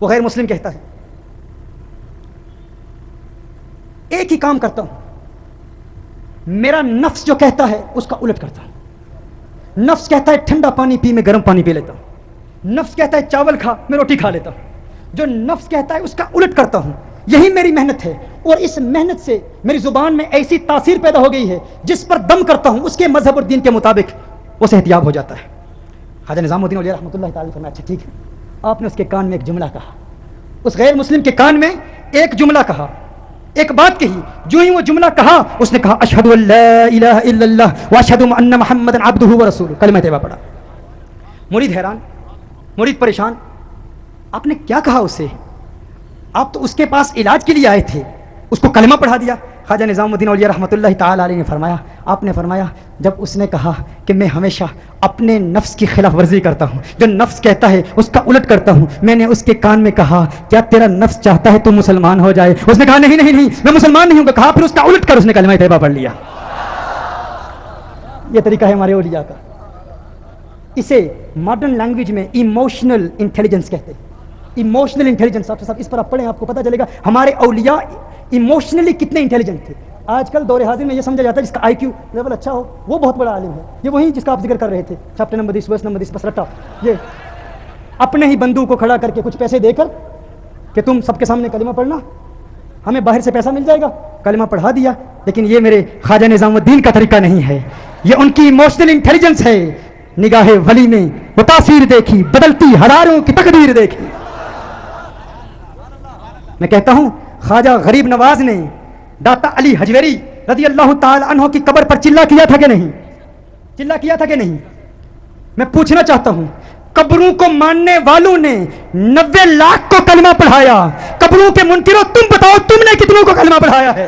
وہ غیر مسلم کہتا ہے ایک ہی کام کرتا ہوں, میرا نفس جو کہتا ہے اس کا الٹ کرتا ہوں. نفس کہتا ہے ٹھنڈا پانی پی, میں گرم پانی پی لیتا ہوں. نفس کہتا ہے چاول کھا, میں روٹی کھا لیتا ہوں. جو نفس کہتا ہے اس کا الٹ کرتا ہوں. یہی میری محنت ہے, اور اس محنت سے میری زبان میں ایسی تاثیر پیدا ہو گئی ہے, جس پر دم کرتا ہوں اس کے مذہب اور دین کے مطابق وہ صحتیاب ہو جاتا ہے. خواجہ نظام الدین اولیاء رحمۃ اللہ تعالی فرمایا اچھا ٹھیک ہے. آپ نے اس کے کان میں ایک جملہ کہا, اس غیر مسلم کے کان میں ایک جملہ کہا, ایک بات کہی. جو ہی وہ جملہ کہا اس نے کہا اشہد ان لا الہ الا اللہ واشہد ان محمد عبدہ ورسولہ, کلمہ طیبہ پڑھا. مرید حیران, مرید پریشان, آپ نے کیا کہا اسے؟ آپ تو اس کے پاس علاج کے لیے آئے تھے, اس کو کلمہ پڑھا دیا. خواجہ نظام الدین اولیاء رحمۃ اللہ تعالی علیہ نے فرمایا, آپ نے فرمایا جب اس نے کہا کہ میں ہمیشہ اپنے نفس کی خلاف ورزی کرتا ہوں, جو نفس کہتا ہے اس کا الٹ کرتا ہوں, میں نے اس کے کان میں کہا کیا تیرا نفس چاہتا ہے تو مسلمان ہو جائے؟ اس نے کہا نہیں نہیں نہیں, میں مسلمان نہیں ہوں. کہا پھر اس کا الٹ کر اس نے کلمہ طیبہ پڑھ لیا. یہ طریقہ ہے ہمارے اولیاء کا. اسے ماڈرن لینگویج میں ایموشنل انٹیلیجنس کہتے ہیں. ایموشنل انٹیلیجنس, ڈاکٹر صاحب اس پر آپ پڑھیں, آپ کو پتہ چلے گا ہمارے اولیاء ایموشنلی کتنے انٹیلیجنٹ تھے. آج کل دور حاضر میں یہ سمجھا جاتا ہے جس کا آئی کیو لیول اچھا ہو وہ بہت بڑا عالم ہے. یہ وہی جس کا آپ ذکر کر رہے تھے, چیپٹر نمبر 10 ورس نمبر 10 بس رٹا. یہ اپنے ہی بندوں کو کھڑا کر کے کچھ پیسے دے کر کہ تم سب کے سامنے کلمہ پڑھنا, ہمیں باہر سے پیسہ مل جائے گا, کلمہ پڑھا دیا. لیکن یہ میرے خواجہ نظام الدین کا طریقہ نہیں ہے, یہ ان کی ایموشنل انٹیلیجنس ہے. نگاہ ولی نے وہ تاثیر دیکھی، بدلتی ہزاروں کی تقدیر دیکھی۔ میں کہتا ہوں خواجہ غریب نواز نے داتا علی حجویری رضی اللہ تعالی عنہ کی قبر پر چلا کیا تھا کہ نہیں؟ چلا کیا تھا کہ نہیں؟ میں پوچھنا چاہتا ہوں قبروں کو ماننے والوں نے 90 لاکھ کو کلمہ پڑھایا، قبروں کے منکروں تم بتاؤ تم نے کتنوں کو کلمہ پڑھایا ہے؟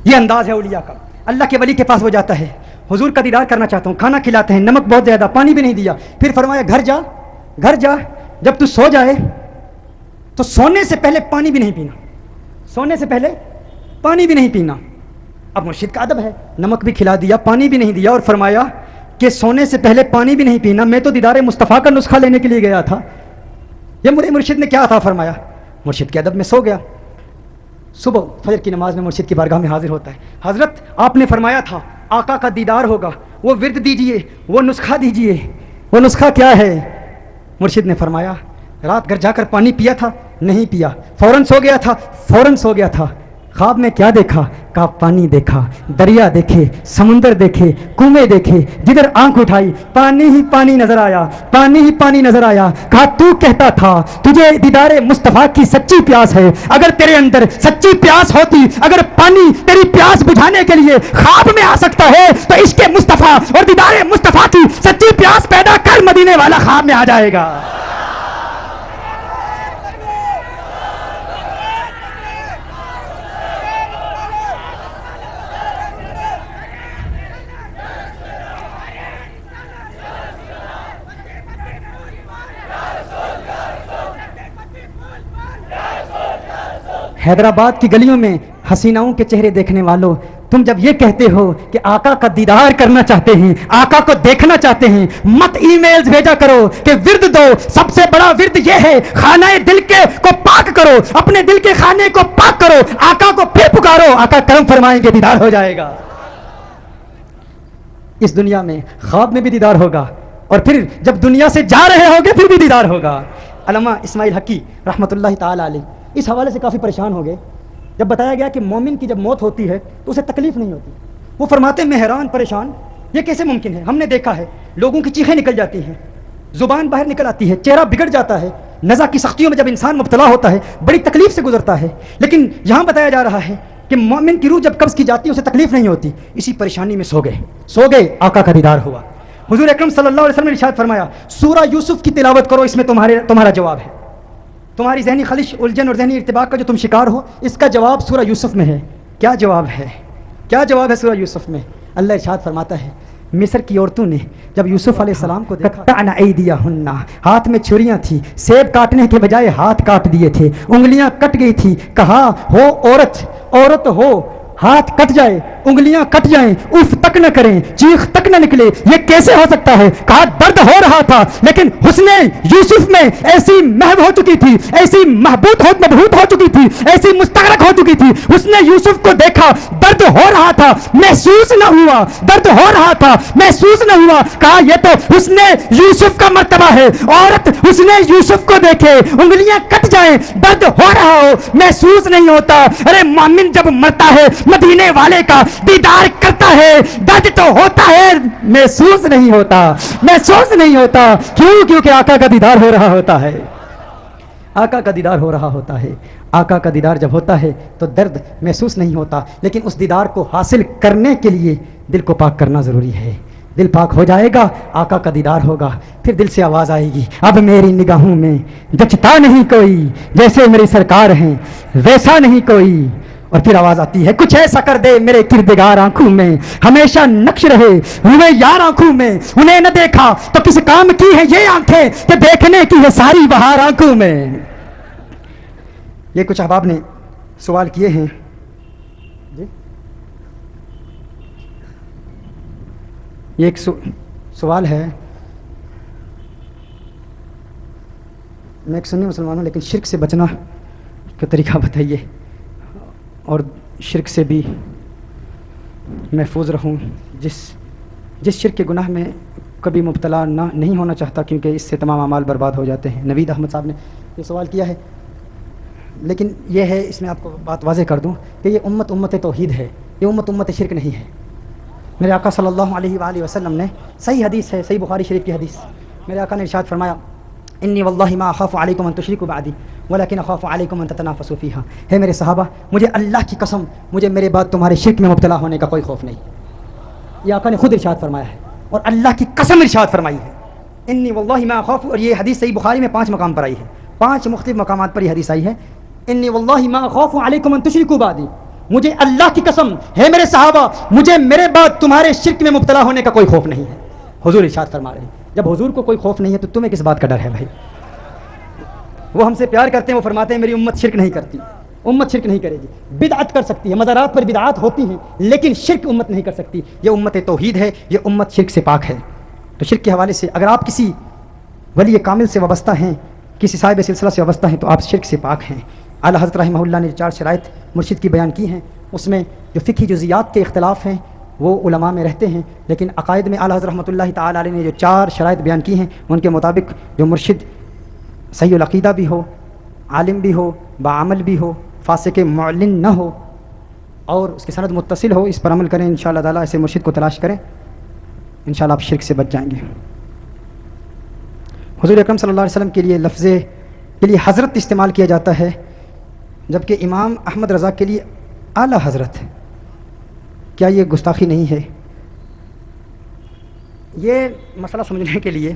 یہ انداز ہے اولیاء کا۔ اللہ کے ولی کے پاس وہ جاتا ہے، حضور کا دیدار کرنا چاہتا ہوں، کھانا کھلاتے ہیں، نمک بہت زیادہ، پانی بھی نہیں دیا، پھر فرمایا گھر جا، گھر جا، جب تو سو جائے تو سونے سے پہلے پانی بھی نہیں پینا، سونے سے پہلے پانی بھی نہیں پینا۔ اب مرشد کا ادب ہے، نمک بھی کھلا دیا، پانی بھی نہیں دیا، اور فرمایا کہ سونے سے پہلے پانی بھی نہیں پینا، میں تو دیدار مصطفیٰ کا نسخہ لینے کے لیے گیا تھا۔ یہ میرے مرشد نے کیا عطا فرمایا؟ مرشد کے ادب میں سو گیا۔ صبح فجر کی نماز میں مرشد کی بارگاہ میں حاضر ہوتا ہے، حضرت آپ نے فرمایا تھا آقا کا دیدار ہوگا، وہ ورد دیجئے، وہ نسخہ دیجئے۔ وہ نسخہ کیا ہے؟ مرشد نے فرمایا رات گھر جا کر پانی پیا تھا؟ نہیں پیا۔ فوراً سو گیا تھا؟ فوراً سو گیا تھا۔ خواب میں کیا دیکھا؟ کہا پانی دیکھا، دریا دیکھے، سمندر دیکھے، کنویں دیکھے، جدھر آنکھ اٹھائی پانی ہی پانی نظر آیا، پانی ہی پانی نظر آیا۔ کہا تو کہتا تھا تجھے دیدار مصطفیٰ کی سچی پیاس ہے، اگر تیرے اندر سچی پیاس ہوتی، اگر پانی تیری پیاس بجھانے کے لیے خواب میں آ سکتا ہے تو عشق مصطفیٰ اور دیدار مصطفیٰ کی سچی پیاس پیدا کر، مدینے والا خواب میں آ جائے گا۔ حیدرآباد کی گلیوں میں حسیناؤں کے چہرے دیکھنے والوں، تم جب یہ کہتے ہو کہ آقا کا دیدار کرنا چاہتے ہیں، آقا کو دیکھنا چاہتے ہیں، مت ای میلز بھیجا کرو کہ ورد دو۔ سب سے بڑا ورد یہ ہے خانہ دل کے کو پاک کرو، اپنے دل کے خانے کو پاک کرو، آقا کو پھر پکارو، آقا کرم فرمائیں گے، دیدار ہو جائے گا۔ اس دنیا میں خواب میں بھی دیدار ہوگا، اور پھر جب دنیا سے جا رہے ہوگے پھر بھی دیدار ہوگا۔ علامہ اسماعیل حقی رحمۃ اللہ تعالی علیہ اس حوالے سے کافی پریشان ہو گئے جب بتایا گیا کہ مومن کی جب موت ہوتی ہے تو اسے تکلیف نہیں ہوتی۔ وہ فرماتے ہیں میں حیران پریشان، یہ کیسے ممکن ہے؟ ہم نے دیکھا ہے لوگوں کی چیخیں نکل جاتی ہیں، زبان باہر نکل آتی ہے، چہرہ بگڑ جاتا ہے، نزع کی سختیوں میں جب انسان مبتلا ہوتا ہے بڑی تکلیف سے گزرتا ہے، لیکن یہاں بتایا جا رہا ہے کہ مومن کی روح جب قبض کی جاتی ہے اسے تکلیف نہیں ہوتی۔ اسی پریشانی میں سو گئے، آقا کا دیدار ہوا۔ حضور اکرم صلی اللہ علیہ وسلم نے ارشاد فرمایا سورہ یوسف کی تلاوت کرو، اس میں تمہارا جواب ہے۔ تمہاری ذہنی خلش، الجھن اور ذہنی ارتباک کا جو تم شکار ہو، اس کا جواب سورہ یوسف میں ہے۔ کیا جواب ہے؟ کیا جواب ہے سورہ یوسف میں؟ اللہ ارشاد فرماتا ہے مصر کی عورتوں نے جب یوسف علیہ السلام کو دیکھا، قطعن ایدیہن، ہاتھ میں چھریاں تھی، سیب کاٹنے کے بجائے ہاتھ کاٹ دیے تھے، انگلیاں کٹ گئی تھی، کہا ہو عورت ہو، ہاتھ کٹ جائے، انگلیاں کٹ جائیں، اف تک نہ کریں، چیخ تک نہ نکلے، یہ کیسے ہو سکتا ہے؟ کہا درد ہو رہا تھا، لیکن حسن یوسف میں ایسی محو ہو چکی تھی، ایسی مبہوت ہو چکی تھی، ایسی مستغرق ہو چکی تھی، حسن یوسف کو دیکھا، درد ہو رہا تھا، محسوس نہ ہوا، درد ہو رہا تھا، محسوس نہ ہوا۔ کہا یہ تو حسن یوسف کا مرتبہ ہے، عورت حسن یوسف کو دیکھے، انگلیاں کٹ جائیں، درد ہو رہا ہو، محسوس نہیں ہوتا۔ ارے مومن جب مرتا ہے مدینے والے کا دیدار کرتا ہے، درد تو ہوتا ہے، محسوس نہیں ہوتا۔ کیوں؟ کیونکہ آقا کا دیدار ہو رہا ہوتا ہے، آقا کا دیدار ہو رہا ہوتا ہے۔ آقا کا دیدار جب ہوتا ہے تو درد محسوس نہیں ہوتا، لیکن اس دیدار کو حاصل کرنے کے لیے دل کو پاک کرنا ضروری ہے۔ دل پاک ہو جائے گا، آقا کا دیدار ہوگا، پھر دل سے آواز آئے گی اب میری نگاہوں میں جچتا نہیں کوئی، جیسے میری سرکار ہیں ویسا نہیں کوئی۔ اور پھر آواز آتی ہے کچھ ایسا کر دے میرے کردگار آنکھوں میں، ہمیشہ نقش رہے ہوئے یار آنکھوں میں، انہیں نہ دیکھا تو کس کام کی ہے یہ آنکھیں کہ دیکھنے کی ہے ساری بہار آنکھوں میں۔ یہ کچھ احباب نے سوال کیے ہیں جی، یہ ایک سوال ہے، میں ایک سنی مسلمان ہوں لیکن شرک سے بچنا کا طریقہ بتائیے، اور شرک سے بھی محفوظ رہوں، جس شرک کے گناہ میں کبھی مبتلا نہیں ہونا چاہتا، کیونکہ اس سے تمام اعمال برباد ہو جاتے ہیں۔ نوید احمد صاحب نے یہ سوال کیا ہے لیکن یہ ہے، اس میں آپ کو بات واضح کر دوں کہ یہ امت توحید ہے، یہ امت شرک نہیں ہے۔ میرے آقا صلی اللہ علیہ وآلہ وسلم نے، صحیح حدیث ہے، صحیح بخاری شریف کی حدیث، میرے آقا نے ارشاد فرمایا انی واللہ ما اخاف علیکم ان تشرکوا بعدی ولکن اخاف علیکم ان تتنافسوا فیہا، ہے میرے صحابہ مجھے اللہ کی قسم مجھے میرے بعد تمہارے شرک میں مبتلا ہونے کا کوئی خوف نہیں۔ یہ آقا نے خود ارشاد فرمایا ہے اور اللہ کی قسم ارشاد فرمائی ہے انی واللہ ما اخاف، اور یہ حدیث صحیح بخاری میں 5 مقام پر آئی ہے، 5 مختلف مقامات پر یہ حدیث آئی ہے، انی واللہ ما اخاف علیکم ان تشرکوا بعدی، مجھے اللہ کی قسم ہے میرے صحابہ مجھے میرے بعد تمہارے شرک میں مبتلا ہونے کا کوئی خوف نہیں ہے۔ حضور ارشاد فرما رہے ہیں جب حضور کو کوئی خوف نہیں ہے تو تمہیں کس بات کا ڈر ہے بھائی؟ وہ ہم سے پیار کرتے ہیں، وہ فرماتے ہیں میری امت شرک نہیں کرتی، امت شرک نہیں کرے گی، بدعت کر سکتی ہے، مزارات پر بدعات ہوتی ہیں لیکن شرک امت نہیں کر سکتی، یہ امت توحید ہے، یہ امت شرک سے پاک ہے۔ تو شرک کے حوالے سے اگر آپ کسی ولی کامل سے وابستہ ہیں، کسی صاحب سلسلہ سے وابستہ ہیں تو آپ شرک سے پاک ہیں۔ اعلیٰ حضرت رحمہ اللہ نے 4 شرائط مرشد کی بیان کی ہیں، اس میں جو فقہی جزیات کے اختلاف ہیں وہ علماء میں رہتے ہیں، لیکن عقائد میں اعلیٰ حضرت رحمۃ اللہ تعالی علیہ نے جو 4 شرائط بیان کی ہیں ان کے مطابق جو مرشد صحیح العقیدہ بھی ہو، عالم بھی ہو، باعمل بھی ہو، فاسق معلن نہ ہو اور اس کی سند متصل ہو، اس پر عمل کریں انشاءاللہ تعالیٰ، ایسے مرشد کو تلاش کریں، انشاءاللہ آپ شرک سے بچ جائیں گے۔ حضور اکرم صلی اللہ علیہ وسلم کے لیے لفظ کے لیے حضرت استعمال کیا جاتا ہے، جبکہ امام احمد رضا کے لیے اعلیٰ حضرت، کیا یہ گستاخی نہیں ہے؟ یہ مسئلہ سمجھنے کے لیے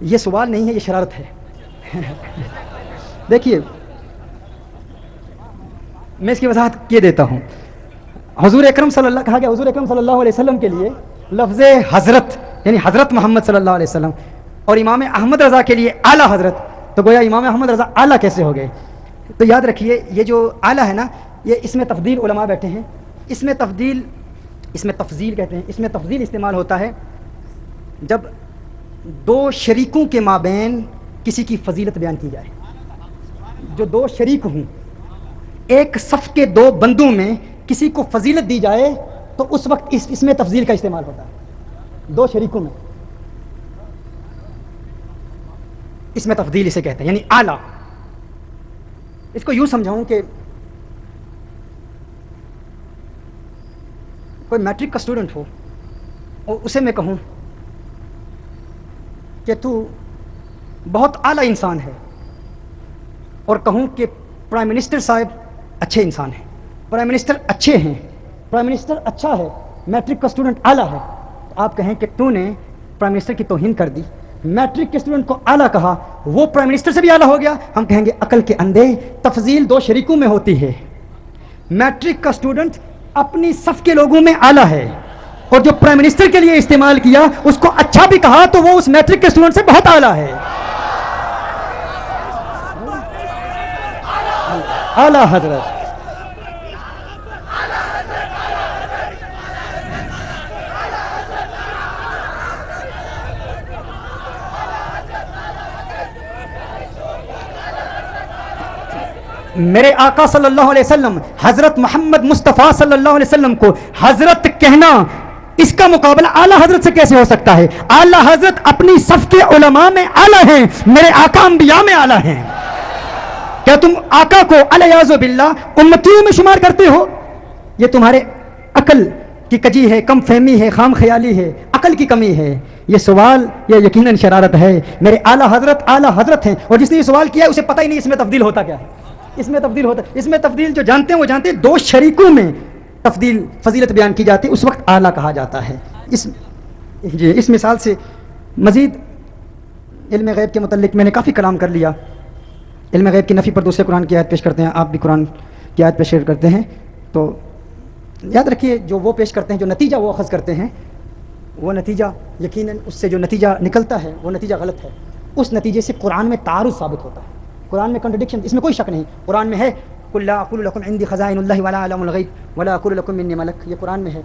یہ سوال نہیں ہے، یہ شرارت ہے۔ دیکھیے میں اس کی وضاحت کیے دیتا ہوں۔ حضور اکرم صلی اللہ کہا گیا حضور اکرم صلی اللہ علیہ وسلم کے لیے لفظ حضرت یعنی حضرت محمد صلی اللہ علیہ وسلم، اور امام احمد رضا کے لیے اعلیٰ حضرت، تو گویا امام احمد رضا اعلیٰ کیسے ہو گئے؟ تو یاد رکھیے یہ جو اعلیٰ ہے نا، یہ اس میں تفضیل علماء بیٹھے ہیں، اس میں تفضیل کہتے ہیں، اس میں تفضیل استعمال ہوتا ہے جب 2 شریکوں کے مابین کسی کی فضیلت بیان کی جائے، جو 2 شریک ہوں، ایک صف کے 2 بندوں میں کسی کو فضیلت دی جائے تو اس وقت اس میں تفضیل کا استعمال ہوتا ہے، 2 شریکوں میں، اس میں تفضیل اسے کہتے ہیں، یعنی اعلیٰ۔ اس کو یوں سمجھاؤں کہ کوئی میٹرک کا اسٹوڈنٹ ہو اور اسے میں کہوں کہ تو بہت اعلیٰ انسان ہے، اور کہوں کہ پرائم منسٹر صاحب اچھے انسان ہیں، پرائم منسٹر اچھے ہیں، پرائم منسٹر اچھا ہے، میٹرک کا اسٹوڈنٹ اعلیٰ ہے، تو آپ کہیں کہ تو نے پرائم منسٹر کی توہین کر دی، میٹرک کے اسٹوڈنٹ کو اعلیٰ کہا، وہ پرائم منسٹر سے بھی اعلیٰ ہو گیا، ہم کہیں گے عقل کے اندھے، تفضیل 2 شریکوں میں ہوتی ہے، میٹرک کا اسٹوڈنٹ اپنی صف کے لوگوں میں اعلیٰ ہے، اور جو پرائم منسٹر کے لیے استعمال کیا اس کو اچھا بھی کہا تو وہ اس میٹرک کے اسٹوڈنٹ سے بہت اعلیٰ ہے۔ اعلیٰ حضرت میرے آقا صلی اللہ علیہ وسلم حضرت محمد مصطفیٰ صلی اللہ علیہ وسلم کو حضرت کہنا، اس کا مقابلہ اعلیٰ حضرت سے کیسے ہو سکتا ہے؟ اعلیٰ حضرت اپنی صف کے علماء میں اعلیٰ ہیں، میرے آقا انبیاء میں اعلیٰ ہیں۔ کیا تم آقا کو الیاذ باللہ امتیوں میں شمار کرتے ہو؟ یہ تمہارے عقل کی کجی ہے، کم فہمی ہے، خام خیالی ہے، عقل کی کمی ہے۔ یہ سوال یہ یقیناً شرارت ہے۔ میرے اعلیٰ حضرت ہیں، اور جس نے یہ سوال کیا ہے اسے پتہ ہی نہیں اس میں تفضیل ہوتا کیا ہے، اس میں تفضیل ہوتا ہے، اس میں تفضیل جو جانتے ہیں وہ جانتے ہیں، 2 شریکوں میں تفضیل فضیلت بیان کی جاتی ہے، اس وقت اعلیٰ کہا جاتا ہے۔ اس مثال سے مزید علم غیب کے متعلق میں نے کافی کلام کر لیا۔ علم غیب کی نفی پر دوسرے قرآن کی آیت پیش کرتے ہیں، آپ بھی قرآن کی آیت پیش کرتے ہیں، تو یاد رکھیے جو وہ پیش کرتے ہیں، جو نتیجہ وہ اخذ کرتے ہیں، وہ نتیجہ یقیناً اس سے جو نتیجہ نکلتا ہے وہ نتیجہ غلط ہے، اس نتیجے سے قرآن میں تعارض ثابت ہوتا ہے، قرآن میں کنٹرڈکشن، اس میں کوئی شک نہیں۔ قرآن میں ہے قُل لَا أَقُولُ لَكُمْ عِندِي خَزَائِنُ اللَّهِ وَلَا أَعْلَمُ الْغَيْبَ وَلَا أَقُولُ لَكُمْ إِنِّي مَلَكٌ، یہ قرآن میں ہے۔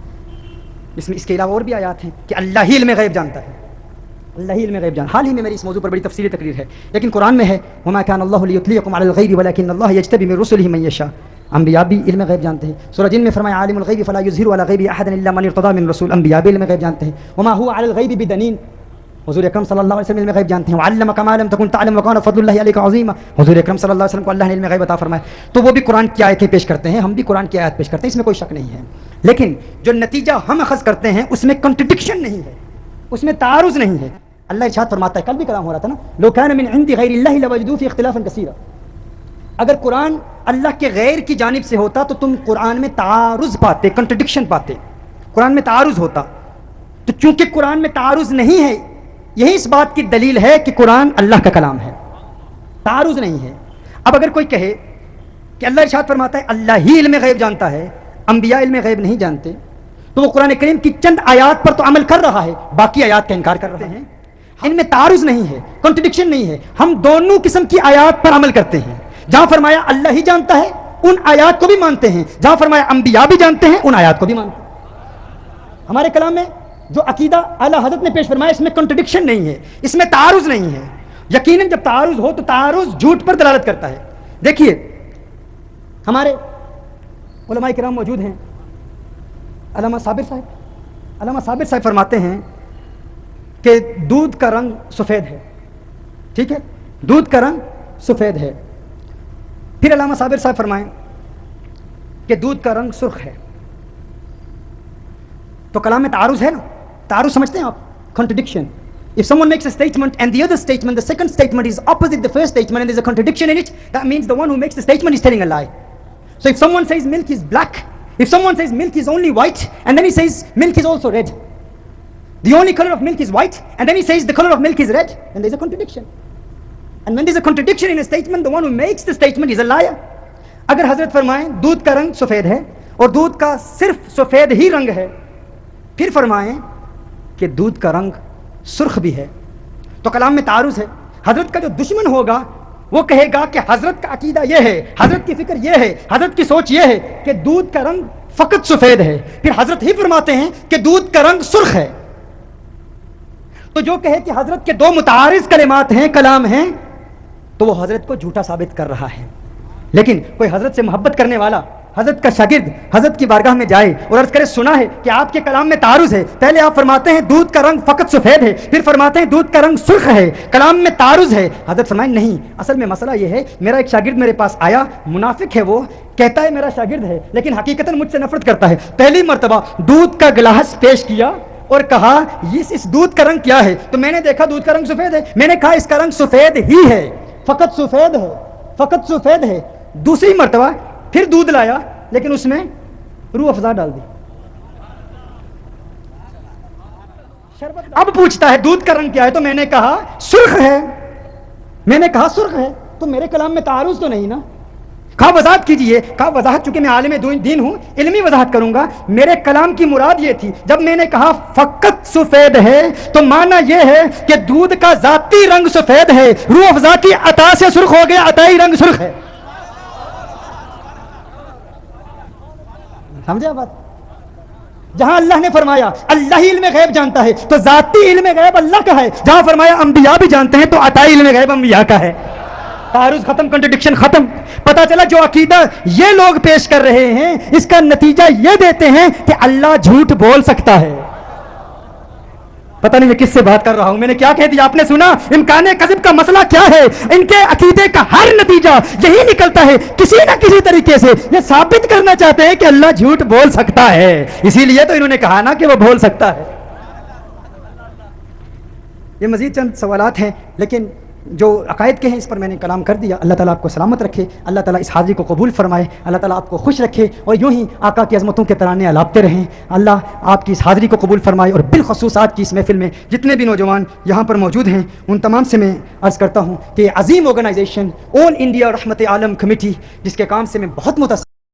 اس کے علاوہ اور بھی آیات ہیں کہ اللہ ہی علم غیب جانتا ہے، اللہ ہی علم غیب جانتا ہے۔ حال ہی میں میری اس موضوع پر بڑی تفصیلی تقریر ہے، لیکن قرآن میں ہے وَمَا كَانَ اللَّهُ لِيُطْلِعَكُمْ عَلَى الْغَيْبِ وَلَكِنَّ اللَّهَ يَجْتَبِي مِن رُّسُلِهِ مَن يَشَاءُ، انبیاء بھی علم غیب جانتے ہیں۔ سورہ جن میں فرمایا عالم الغیب فلا یظہر علی غیبہ احدا الا من ارتضی من رسول، انبیاء بھی علم غیب جانتے ہیں۔ وما هو علی الغیب بدنین، حضور اکرم صلی اللہ علیہ وسلم علم غیب جانتے ہیں. وعلمک ما لم تکن تعلم وکان فضل اللہ علیک عظیما. حضور اکرم صلی اللہ علیہ وسلم کو اللہ نے علم غیب عطا فرمایا. تو وہ بھی قرآن کی آیتیں پیش کرتے ہیں, ہم بھی قرآن کی آیت پیش کرتے ہیں, اس میں کوئی شک نہیں ہے. لیکن جو نتیجہ ہم اخذ کرتے ہیں اس میں کنٹرڈکشن نہیں ہے, اس میں تعارض نہیں ہے. اللہ ارشاد فرماتا ہے, کل بھی کلام ہو رہا تھا نا, لو کان من عند غیر اللہ لوجدوا فی اختلافا کثیرا. اگر قرآن اللہ کے غیر کی جانب سے ہوتا تو تم قرآن میں تعارض پاتے, کنٹرڈکشن پاتے, قرآن میں تعارض ہوتا. تو چونکہ قرآن میں تعارض نہیں ہے, یہی اس بات کی دلیل ہے کہ قرآن اللہ کا کلام ہے, تعارض نہیں ہے. اب اگر کوئی کہے کہ اللہ ارشاد فرماتا ہے اللہ ہی علم غیب جانتا ہے, انبیاء علم غیب نہیں جانتے, تو وہ قرآن کریم کی چند آیات پر تو عمل کر رہا ہے, باقی آیات کا انکار کر رہے ہیں. ان میں تعارض نہیں ہے, کنٹرڈکشن نہیں ہے. ہم دونوں قسم کی آیات پر عمل کرتے ہیں. جہاں فرمایا اللہ ہی جانتا ہے ان آیات کو بھی مانتے ہیں, جہاں فرمایا انبیاء بھی جانتے ہیں ان آیات کو بھی مانتے ہیں. ہمارے کلام میں جو عقیدہ اعلیٰ حضرت نے پیش فرمایا اس میں کنٹرڈکشن نہیں ہے, اس میں تعارض نہیں ہے. یقیناً جب تعارض ہو تو تعارض جھوٹ پر دلالت کرتا ہے. دیکھیے ہمارے علماء کرام موجود ہیں, علامہ صابر صاحب فرماتے ہیں کہ دودھ کا رنگ سفید ہے, ٹھیک ہے, دودھ کا رنگ سفید ہے. پھر علامہ صابر صاحب فرمائیں کہ دودھ کا رنگ سرخ ہے. تو کلام میں تعارض ہے نا, تعارض سمجھتے ہیں آپ, contradiction. If someone makes a statement and the other statement, the second statement is opposite the first statement and there is a contradiction in it, that means the one who makes the statement is telling a lie. So if someone says milk is black, if someone says milk is only white and then he says milk is also red, the only color of milk is white and then he says the color of milk is red, then there is a contradiction. And when there is a contradiction in a statement, the one who makes the statement is a liar. اگر حضرت فرمائیں دودھ کا رنگ سفید ہے اور دودھ کا صرف سفید ہی رنگ ہے, پھر فرمائیں کہ دودھ کا رنگ سرخ بھی ہے, تو کلام میں تعارض ہے. حضرت کا جو دشمن ہوگا وہ کہے گا کہ حضرت کا عقیدہ یہ ہے, حضرت کی فکر یہ ہے, حضرت کی سوچ یہ ہے کہ دودھ کا رنگ فقط سفید ہے, پھر حضرت ہی فرماتے ہیں کہ دودھ کا رنگ سرخ ہے. تو جو کہے کہ حضرت کے دو متعارض کلمات ہیں, کلام ہیں, تو وہ حضرت کو جھوٹا ثابت کر رہا ہے. لیکن کوئی حضرت سے محبت کرنے والا, حضرت کا شاگرد حضرت کی بارگاہ میں جائے اور عرض کرے سنا ہے کہ آپ کے کلام میں تعارض ہے, پہلے آپ فرماتے ہیں دودھ کا رنگ فقط سفید ہے, پھر فرماتے ہیں دودھ کا رنگ سرخ ہے, کلام میں تعارض ہے. حضرت فرمائیں نہیں, اصل میں مسئلہ یہ ہے, میرا ایک شاگرد میرے پاس آیا, منافق ہے, وہ کہتا ہے میرا شاگرد ہے لیکن حقیقتاً مجھ سے نفرت کرتا ہے. پہلی مرتبہ دودھ کا گلاس پیش کیا اور کہا اس دودھ کا رنگ کیا ہے, تو میں نے دیکھا دودھ کا رنگ سفید ہے. میں نے کہا اس کا رنگ سفید ہی ہے, فقط سفید ہے, فقط سفید ہے. دوسری مرتبہ پھر دودھ لایا لیکن اس میں روح افزا ڈال دی. اب پوچھتا ہے دودھ کا رنگ کیا ہے, تو میں نے کہا سرخ ہے, میں نے کہا سرخ ہے. تو میرے کلام میں تعارض تو نہیں نا. کہا وضاحت کیجئے. کہا وضاحت, چونکہ میں عالم دین ہوں, علمی وضاحت کروں گا. میرے کلام کی مراد یہ تھی, جب میں نے کہا فقط سفید ہے تو معنی یہ ہے کہ دودھ کا ذاتی رنگ سفید ہے, روح افزا کی عطا سے سرخ ہو گیا, عطائی رنگ سرخ ہے. سمجھا بات؟ جہاں اللہ نے فرمایا اللہ ہی علم غیب جانتا ہے تو ذاتی علم غیب اللہ کا ہے, جہاں فرمایا انبیاء بھی جانتے ہیں تو عطائی علم غیب انبیاء کا ہے. تعارض ختم, کنٹرڈکشن ختم. پتہ چلا جو عقیدہ یہ لوگ پیش کر رہے ہیں اس کا نتیجہ یہ دیتے ہیں کہ اللہ جھوٹ بول سکتا ہے. پتہ نہیں میں کس سے بات کر رہا ہوں, میں نے کیا کہہ دیا آپ نے سنا؟ امکان کذب کا مسئلہ کیا ہے؟ ان کے عقیدے کا ہر نتیجہ یہی نکلتا ہے, کسی نہ کسی طریقے سے یہ ثابت کرنا چاہتے ہیں کہ اللہ جھوٹ بول سکتا ہے. اسی لیے تو انہوں نے کہا نا کہ وہ بول سکتا ہے. یہ مزید چند سوالات ہیں لیکن جو عقائد کے ہیں اس پر میں نے کلام کر دیا. اللہ تعالیٰ آپ کو سلامت رکھے, اللہ تعالیٰ اس حاضری کو قبول فرمائے, اللہ تعالیٰ آپ کو خوش رکھے اور یوں ہی آقا کی عظمتوں کے ترانے الاپتے رہیں. اللہ آپ کی اس حاضری کو قبول فرمائے اور بالخصوص آج کی اس محفل میں جتنے بھی نوجوان یہاں پر موجود ہیں ان تمام سے میں عرض کرتا ہوں کہ عظیم آرگنائزیشن آل انڈیا رحمت عالم کمیٹی, جس کے کام سے میں بہت متاثر